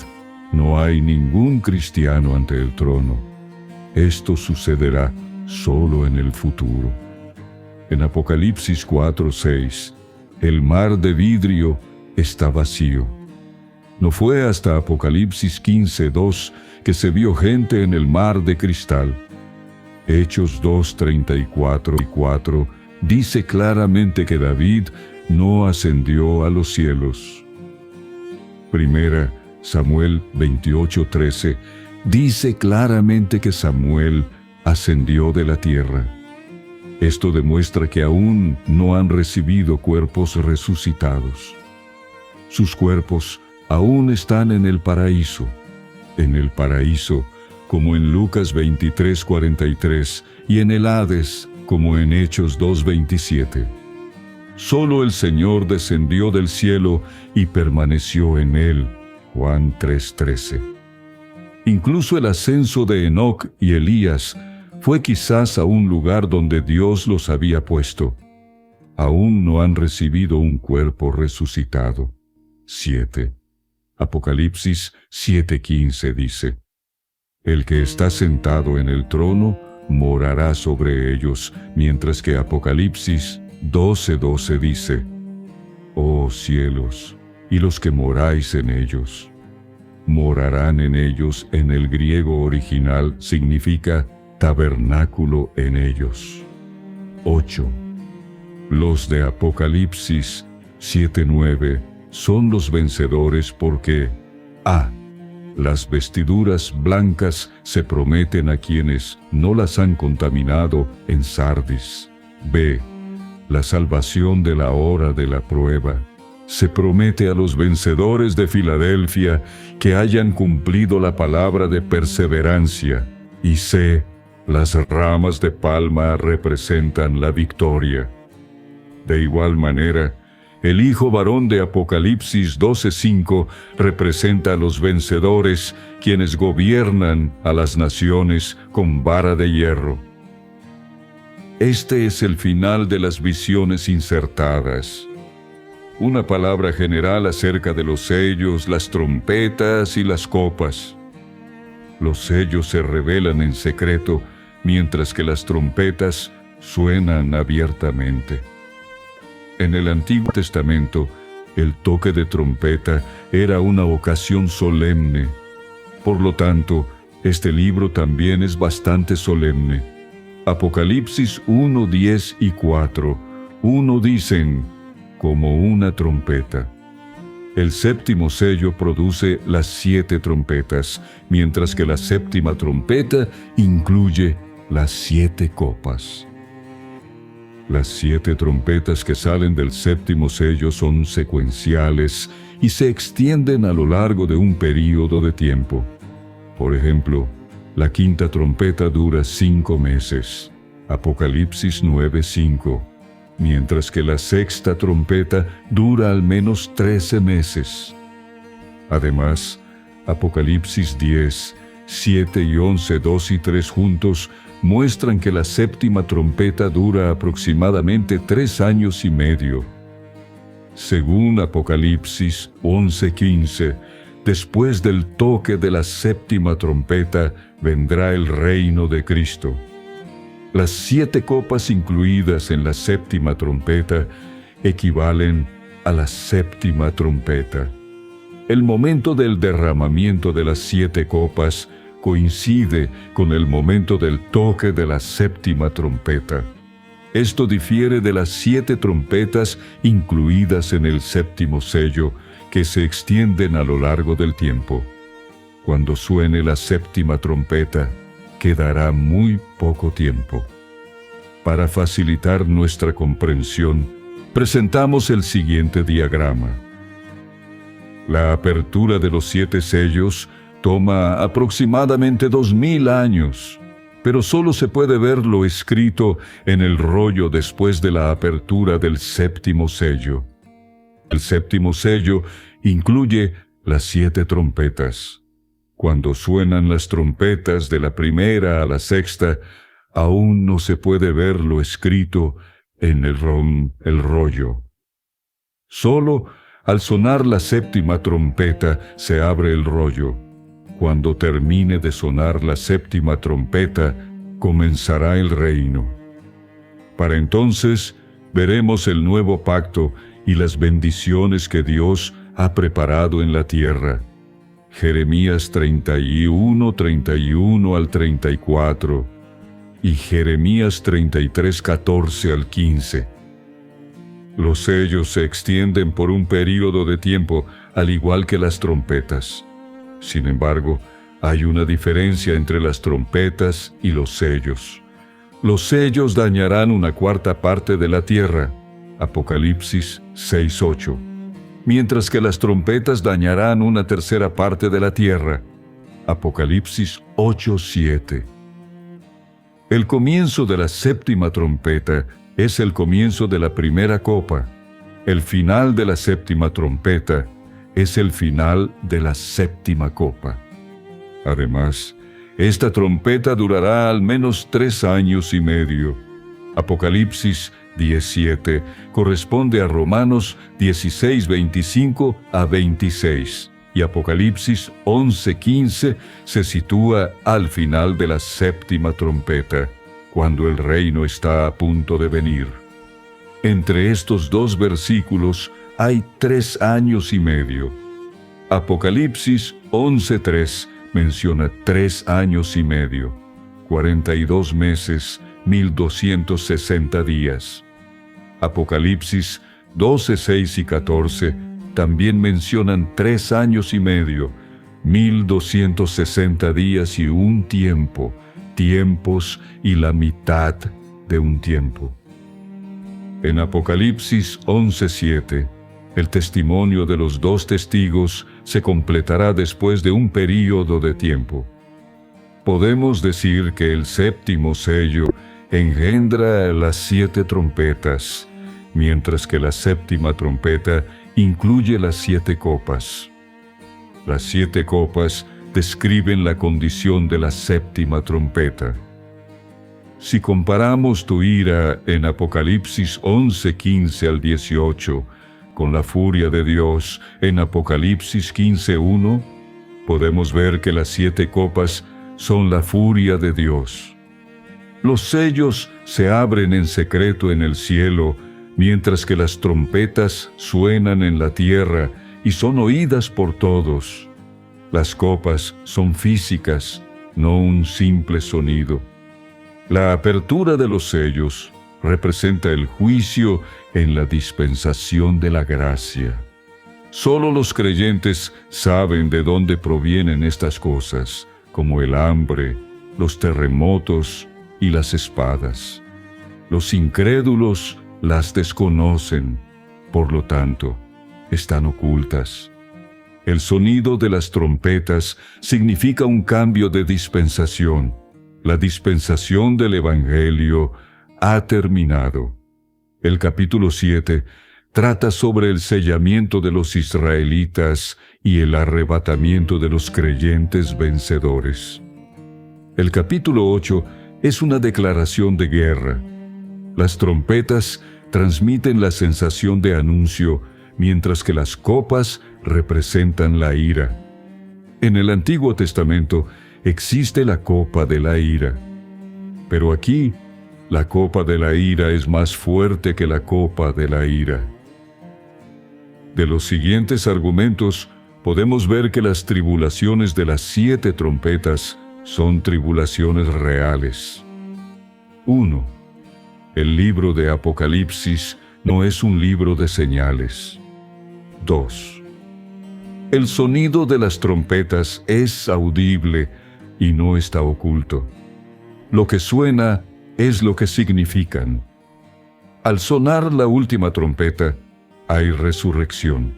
no hay ningún cristiano ante el trono. Esto sucederá solo en el futuro. En Apocalipsis 4:6, el mar de vidrio está vacío. No fue hasta Apocalipsis 15:2 que se vio gente en el mar de cristal. Hechos 2:34 dice claramente que David no ascendió a los cielos. Primera Samuel 28:13 dice claramente que Samuel ascendió de la tierra. Esto demuestra que aún no han recibido cuerpos resucitados. Sus cuerpos aún están en el paraíso. En el paraíso, como en Lucas 23:43, y en el Hades, como en Hechos 2:27. Solo el Señor descendió del cielo y permaneció en él. Juan 3:13. Incluso el ascenso de Enoc y Elías fue quizás a un lugar donde Dios los había puesto. Aún no han recibido un cuerpo resucitado. 7. Apocalipsis 7:15 dice: El que está sentado en el trono morará sobre ellos, mientras que Apocalipsis 12:12 dice: Oh cielos, y los que moráis en ellos. Morarán en ellos en el griego original significa tabernáculo en ellos. 8. Los de Apocalipsis 7:9 son los vencedores porque a. Las vestiduras blancas se prometen a quienes no las han contaminado en Sardis. B. La salvación de la hora de la prueba se promete a los vencedores de Filadelfia que hayan cumplido la palabra de perseverancia. Y C. Las ramas de palma representan la victoria. De igual manera, el hijo varón de Apocalipsis 12:5 representa a los vencedores, quienes gobiernan a las naciones con vara de hierro. Este es el final de las visiones insertadas. Una palabra general acerca de los sellos, las trompetas y las copas. Los sellos se revelan en secreto, mientras que las trompetas suenan abiertamente. En el Antiguo Testamento, el toque de trompeta era una ocasión solemne. Por lo tanto, este libro también es bastante solemne. Apocalipsis 1, 10 y 4, 1 dicen, como una trompeta. El séptimo sello produce las 7 trompetas, mientras que la séptima trompeta incluye las 7 copas. Las 7 trompetas que salen del séptimo sello son secuenciales y se extienden a lo largo de un período de tiempo. Por ejemplo, la quinta trompeta dura 5 meses, Apocalipsis 9:5, mientras que la sexta trompeta dura al menos 13 meses. Además, Apocalipsis 10, 7 y 11, 2 y 3 juntos muestran que la séptima trompeta dura aproximadamente 3 años y medio. Según Apocalipsis 11:15, después del toque de la séptima trompeta vendrá el reino de Cristo. Las 7 copas incluidas en la séptima trompeta equivalen a la séptima trompeta. El momento del derramamiento de las 7 copas coincide con el momento del toque de la séptima trompeta. Esto difiere de las 7 trompetas incluidas en el séptimo sello, que se extienden a lo largo del tiempo. Cuando suene la séptima trompeta, quedará muy poco tiempo. Para facilitar nuestra comprensión, presentamos el siguiente diagrama. La apertura de los 7 sellos Toma aproximadamente 2000 años, pero solo se puede ver lo escrito en el rollo después de la apertura del séptimo sello. El séptimo sello incluye las 7 trompetas. Cuando suenan las trompetas de la primera a la sexta, aún no se puede ver lo escrito en el rollo. Solo al sonar la séptima trompeta se abre el rollo. Cuando termine de sonar la séptima trompeta, comenzará el reino. Para entonces veremos el nuevo pacto y las bendiciones que Dios ha preparado en la tierra. Jeremías 31 al 34 y Jeremías 33, 14 al 15. Los sellos se extienden por un período de tiempo, al igual que las trompetas. Sin embargo, hay una diferencia entre las trompetas y los sellos. Los sellos dañarán una cuarta parte de la tierra, Apocalipsis 6:8, mientras que las trompetas dañarán una tercera parte de la tierra, Apocalipsis 8:7. El comienzo de la séptima trompeta es el comienzo de la primera copa. El final de la séptima trompeta es el final de la séptima copa. Además, esta trompeta durará al menos 3 años y medio. Apocalipsis 17 corresponde a Romanos 16, 25 a 26, y Apocalipsis 11:15 se sitúa al final de la séptima trompeta, cuando el reino está a punto de venir. Entre estos 2 versículos hay 3 años y medio. Apocalipsis 11:3 menciona 3 años y medio, 42 meses, 1260 días. Apocalipsis 12:6 y 14 también mencionan 3 años y medio, 1260 días y un tiempo, tiempos y la mitad de un tiempo. En Apocalipsis 11:7, el testimonio de los 2 testigos se completará después de un período de tiempo. Podemos decir que el séptimo sello engendra las 7 trompetas, mientras que la séptima trompeta incluye las 7 copas. Las 7 copas describen la condición de la séptima trompeta. Si comparamos tu ira en Apocalipsis 11:15 al 18 con la furia de Dios en Apocalipsis 15:1, podemos ver que las 7 copas son la furia de Dios. Los sellos se abren en secreto en el cielo, mientras que las trompetas suenan en la tierra y son oídas por todos. Las copas son físicas, no un simple sonido. La apertura de los sellos representa el juicio en la dispensación de la gracia. Solo los creyentes saben de dónde provienen estas cosas, como el hambre, los terremotos y las espadas. Los incrédulos las desconocen, por lo tanto, están ocultas. El sonido de las trompetas significa un cambio de dispensación. La dispensación del Evangelio ha terminado. El capítulo 7 trata sobre el sellamiento de los israelitas y el arrebatamiento de los creyentes vencedores. El capítulo 8 es una declaración de guerra. Las trompetas transmiten la sensación de anuncio, mientras que las copas representan la ira. En el Antiguo Testamento existe la copa de la ira, pero aquí la copa de la ira es más fuerte que la copa de la ira. De los siguientes argumentos podemos ver que las tribulaciones de las 7 trompetas son tribulaciones reales. 1. El libro de Apocalipsis no es un libro de señales. 2. El sonido de las trompetas es audible y no está oculto. Lo que suena es lo que significan. Al sonar la última trompeta, hay resurrección.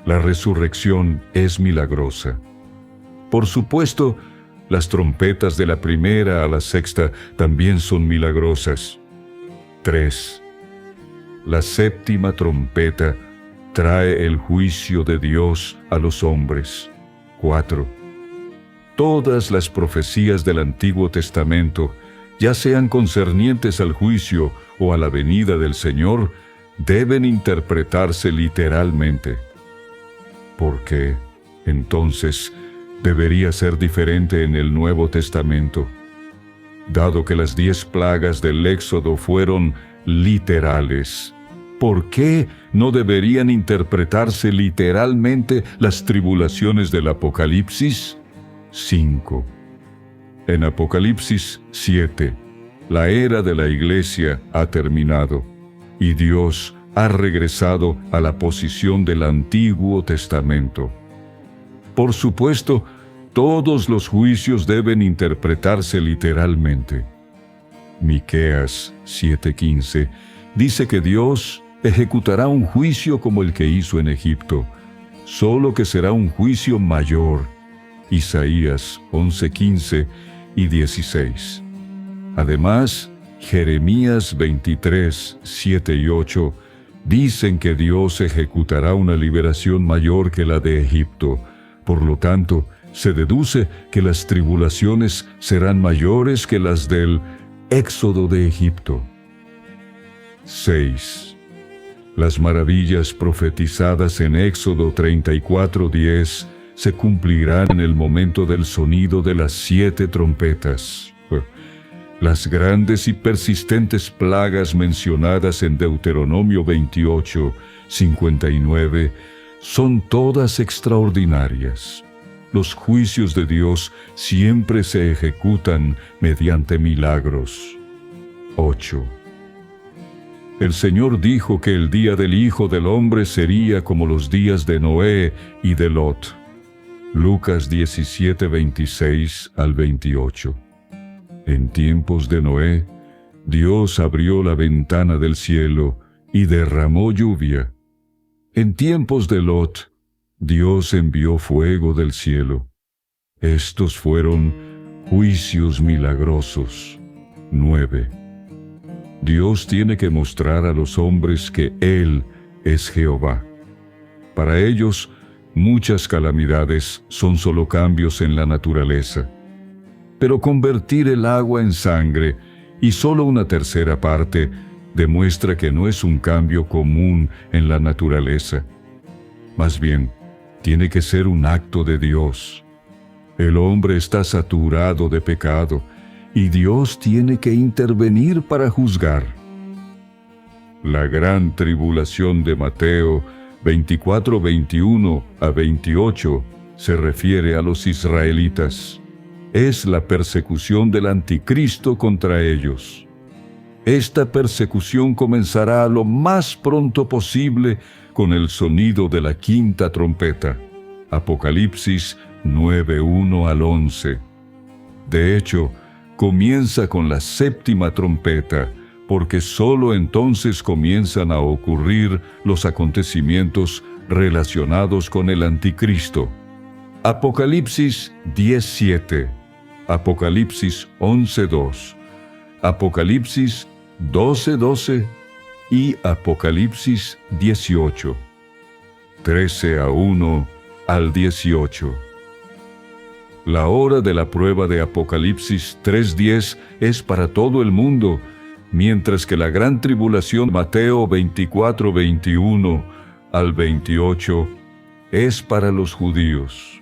La resurrección es milagrosa. Por supuesto, las trompetas de la primera a la sexta también son milagrosas. 3. La séptima trompeta trae el juicio de Dios a los hombres. 4. Todas las profecías del Antiguo Testamento, ya sean concernientes al juicio o a la venida del Señor, deben interpretarse literalmente. ¿Por qué, entonces, debería ser diferente en el Nuevo Testamento? Dado que las 10 plagas del Éxodo fueron literales, ¿por qué no deberían interpretarse literalmente las tribulaciones del Apocalipsis? 5. En Apocalipsis 7, la era de la Iglesia ha terminado y Dios ha regresado a la posición del Antiguo Testamento. Por supuesto, todos los juicios deben interpretarse literalmente. Miqueas 7:15 dice que Dios ejecutará un juicio como el que hizo en Egipto, solo que será un juicio mayor. Isaías 11:15 y 16. Además, Jeremías 23, 7 y 8 dicen que Dios ejecutará una liberación mayor que la de Egipto. Por lo tanto, se deduce que las tribulaciones serán mayores que las del Éxodo de Egipto. 6. Las maravillas profetizadas en Éxodo 34:10 se cumplirán en el momento del sonido de las 7 trompetas. Las grandes y persistentes plagas mencionadas en Deuteronomio 28:59 son todas extraordinarias. Los juicios de Dios siempre se ejecutan mediante milagros. 8. El Señor dijo que el día del Hijo del Hombre sería como los días de Noé y de Lot. Lucas 17:26 al 28. En tiempos de Noé, Dios abrió la ventana del cielo y derramó lluvia. En tiempos de Lot, Dios envió fuego del cielo. Estos fueron juicios milagrosos. 9. Dios tiene que mostrar a los hombres que Él es Jehová. Para ellos, muchas calamidades son solo cambios en la naturaleza. Pero convertir el agua en sangre, y solo una tercera parte, demuestra que no es un cambio común en la naturaleza. Más bien, tiene que ser un acto de Dios. El hombre está saturado de pecado, y Dios tiene que intervenir para juzgar. La gran tribulación de Mateo 24:21 a 28 se refiere a los israelitas. Es la persecución del anticristo contra ellos. Esta persecución comenzará lo más pronto posible con el sonido de la quinta trompeta. Apocalipsis 9:1 al 11. De hecho, comienza con la séptima trompeta, porque sólo entonces comienzan a ocurrir los acontecimientos relacionados con el anticristo. Apocalipsis 10:7, Apocalipsis 11:2, Apocalipsis 12:12 y Apocalipsis 18, 13:1 al 18. La hora de la prueba de Apocalipsis 3:10 es para todo el mundo, mientras que la gran tribulación Mateo 24:21 al 28 es para los judíos.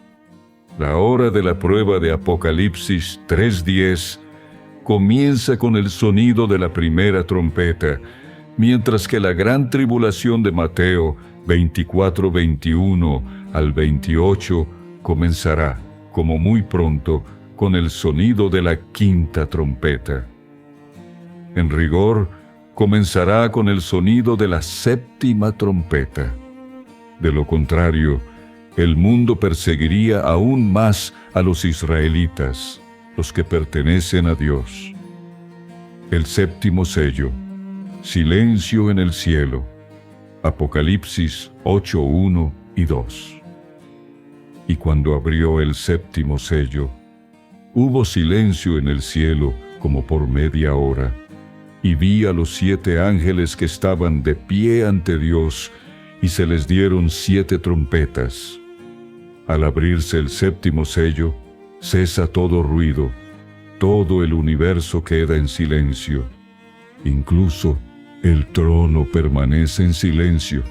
La hora de la prueba de Apocalipsis 3:10 comienza con el sonido de la primera trompeta, mientras que la gran tribulación de Mateo 24:21 al 28 comenzará, como muy pronto, con el sonido de la quinta trompeta. En rigor, comenzará con el sonido de la séptima trompeta. De lo contrario, el mundo perseguiría aún más a los israelitas, los que pertenecen a Dios. El séptimo sello. Silencio en el cielo. Apocalipsis 8:1 y 2. Y cuando abrió el séptimo sello, hubo silencio en el cielo como por media hora. Y vi a los 7 ángeles que estaban de pie ante Dios, y se les dieron 7 trompetas. Al abrirse el séptimo sello, cesa todo ruido, todo el universo queda en silencio. Incluso el trono permanece en silencio.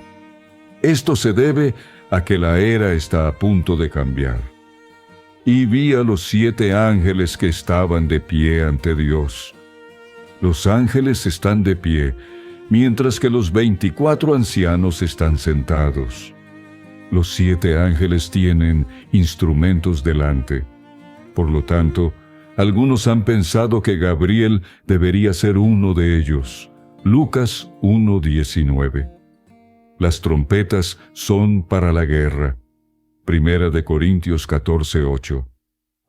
Esto se debe a que la era está a punto de cambiar. Y vi a los 7 ángeles que estaban de pie ante Dios. Los ángeles están de pie, mientras que los 24 ancianos están sentados. Los 7 ángeles tienen instrumentos delante. Por lo tanto, algunos han pensado que Gabriel debería ser uno de ellos. Lucas 1:19. Las trompetas son para la guerra. Primera de Corintios 14:8.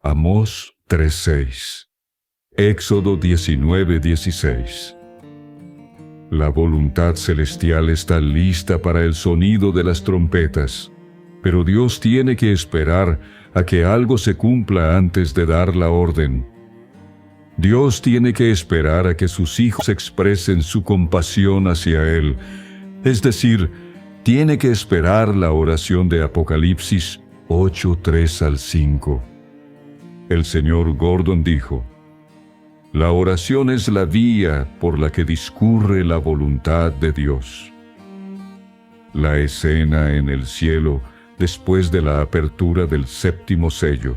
Amós 3:6. Éxodo 19:16. La voluntad celestial está lista para el sonido de las trompetas, pero Dios tiene que esperar a que algo se cumpla antes de dar la orden. Dios tiene que esperar a que sus hijos expresen su compasión hacia Él, es decir, tiene que esperar la oración de Apocalipsis 8:3-5. El señor Gordon dijo: la oración es la vía por la que discurre la voluntad de Dios. La escena en el cielo después de la apertura del séptimo sello.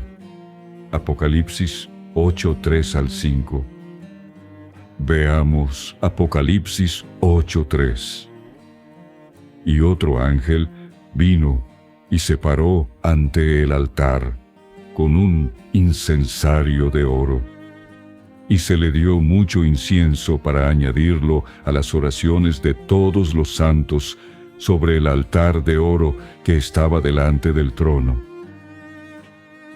Apocalipsis 8:3-5. Veamos Apocalipsis 8:3. Y otro ángel vino y se paró ante el altar con un incensario de oro. Y se le dio mucho incienso para añadirlo a las oraciones de todos los santos sobre el altar de oro que estaba delante del trono.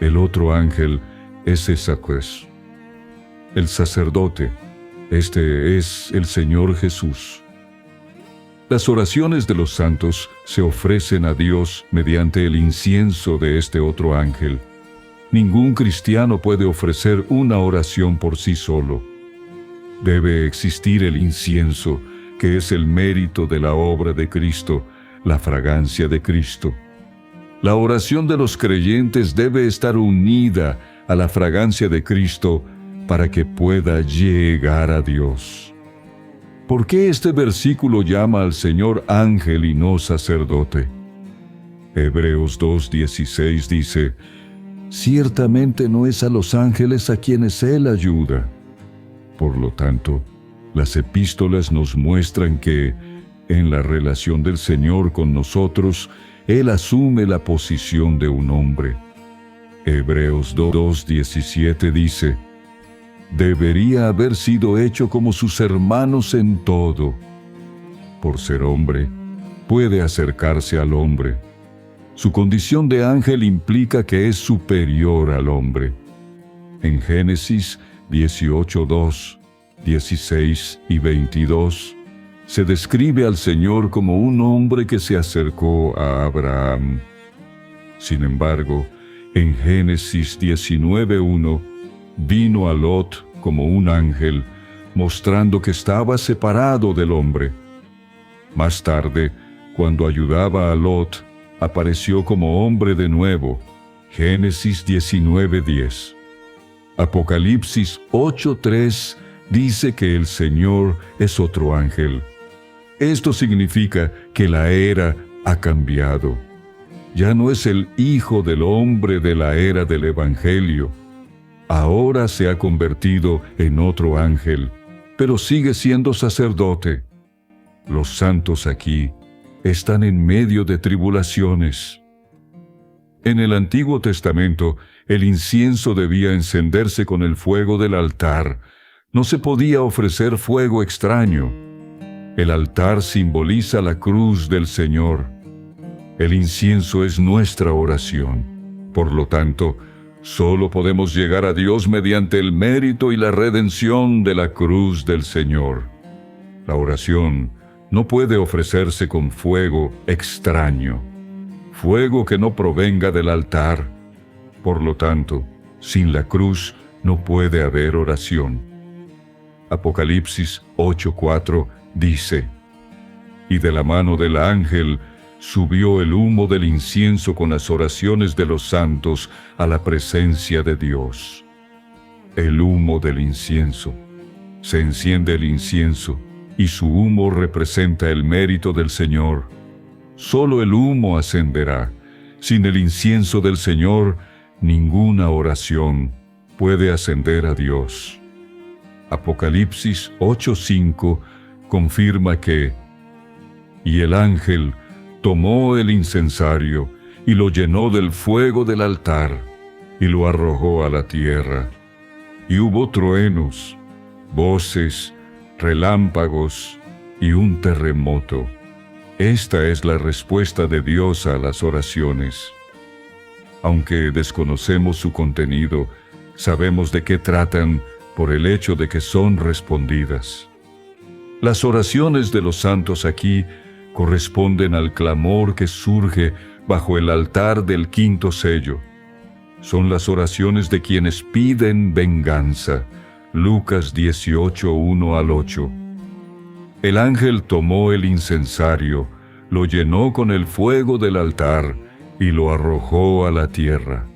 El otro ángel es Ezequiel, el sacerdote. Este es el Señor Jesús. Las oraciones de los santos se ofrecen a Dios mediante el incienso de este otro ángel. Ningún cristiano puede ofrecer una oración por sí solo. Debe existir el incienso, que es el mérito de la obra de Cristo, la fragancia de Cristo. La oración de los creyentes debe estar unida a la fragancia de Cristo para que pueda llegar a Dios. ¿Por qué este versículo llama al Señor ángel y no sacerdote? Hebreos 2:16 dice: ciertamente no es a los ángeles a quienes Él ayuda. Por lo tanto, las epístolas nos muestran que, en la relación del Señor con nosotros, Él asume la posición de un hombre. Hebreos 2:17 dice: debería haber sido hecho como sus hermanos en todo. Por ser hombre, puede acercarse al hombre. Su condición de ángel implica que es superior al hombre. En Génesis 18:2, 16 y 22, se describe al Señor como un hombre que se acercó a Abraham. Sin embargo, en Génesis 19:1, vino a Lot como un ángel, mostrando que estaba separado del hombre. Más tarde, cuando ayudaba a Lot, apareció como hombre de nuevo. Génesis 19:10. Apocalipsis 8:3 dice que el Señor es otro ángel. Esto significa que la era ha cambiado. Ya no es el Hijo del Hombre de la era del Evangelio. Ahora se ha convertido en otro ángel, pero sigue siendo sacerdote. Los santos aquí están en medio de tribulaciones. En el Antiguo Testamento, el incienso debía encenderse con el fuego del altar. No se podía ofrecer fuego extraño. El altar simboliza la cruz del Señor. El incienso es nuestra oración. Por lo tanto, solo podemos llegar a Dios mediante el mérito y la redención de la cruz del Señor. La oración no puede ofrecerse con fuego extraño. fuego que no provenga del altar. Por lo tanto, sin la cruz no puede haber oración. Apocalipsis 8:4 dice: Y de la mano del ángel subió el humo del incienso con las oraciones de los santos a la presencia de Dios. El humo del incienso. Se enciende el incienso, y su humo representa el mérito del Señor. Solo el humo ascenderá. Sin el incienso del Señor, ninguna oración puede ascender a Dios. Apocalipsis 8:5 confirma que: Y el ángel tomó el incensario y lo llenó del fuego del altar y lo arrojó a la tierra. Y hubo truenos, voces, relámpagos y un terremoto. Esta es la respuesta de Dios a las oraciones. Aunque desconocemos su contenido, sabemos de qué tratan por el hecho de que son respondidas. Las oraciones de los santos aquí corresponden al clamor que surge bajo el altar del quinto sello. Son las oraciones de quienes piden venganza. Lucas 18:1-8. El ángel tomó el incensario, lo llenó con el fuego del altar y lo arrojó a la tierra.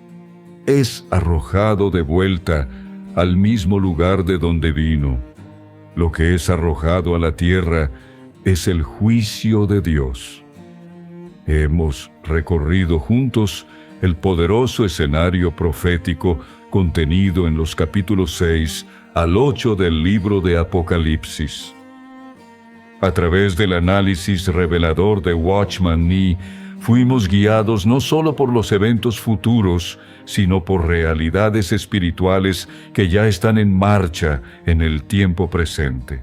Es arrojado de vuelta al mismo lugar de donde vino. Lo que es arrojado a la tierra es el juicio de Dios. Hemos recorrido juntos el poderoso escenario profético contenido en los capítulos 6 al 8 del libro de Apocalipsis. A través del análisis revelador de Watchman Nee, fuimos guiados no solo por los eventos futuros, sino por realidades espirituales que ya están en marcha en el tiempo presente.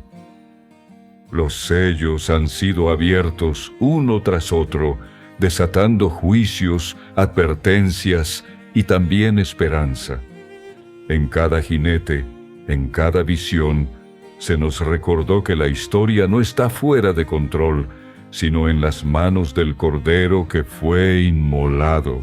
Los sellos han sido abiertos uno tras otro, desatando juicios, advertencias y también esperanza. En cada jinete, en cada visión, se nos recordó que la historia no está fuera de control, sino en las manos del Cordero que fue inmolado.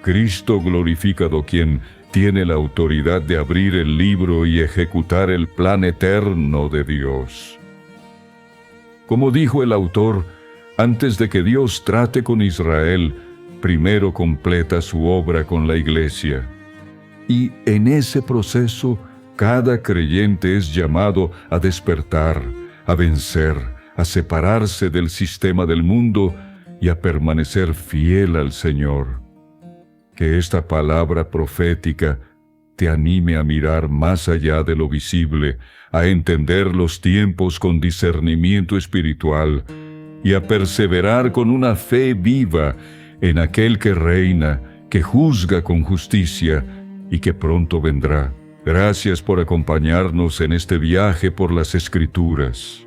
Cristo glorificado, quien tiene la autoridad de abrir el libro y ejecutar el plan eterno de Dios. Como dijo el autor, antes de que Dios trate con Israel, primero completa su obra con la Iglesia. Y en ese proceso, cada creyente es llamado a despertar, a vencer, a separarse del sistema del mundo y a permanecer fiel al Señor. Que esta palabra profética te anime a mirar más allá de lo visible, a entender los tiempos con discernimiento espiritual y a perseverar con una fe viva en aquel que reina, que juzga con justicia y que pronto vendrá. Gracias por acompañarnos en este viaje por las Escrituras.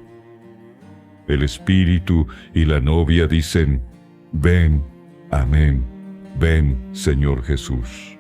El Espíritu y la novia dicen: ven, amén, ven, Señor Jesús.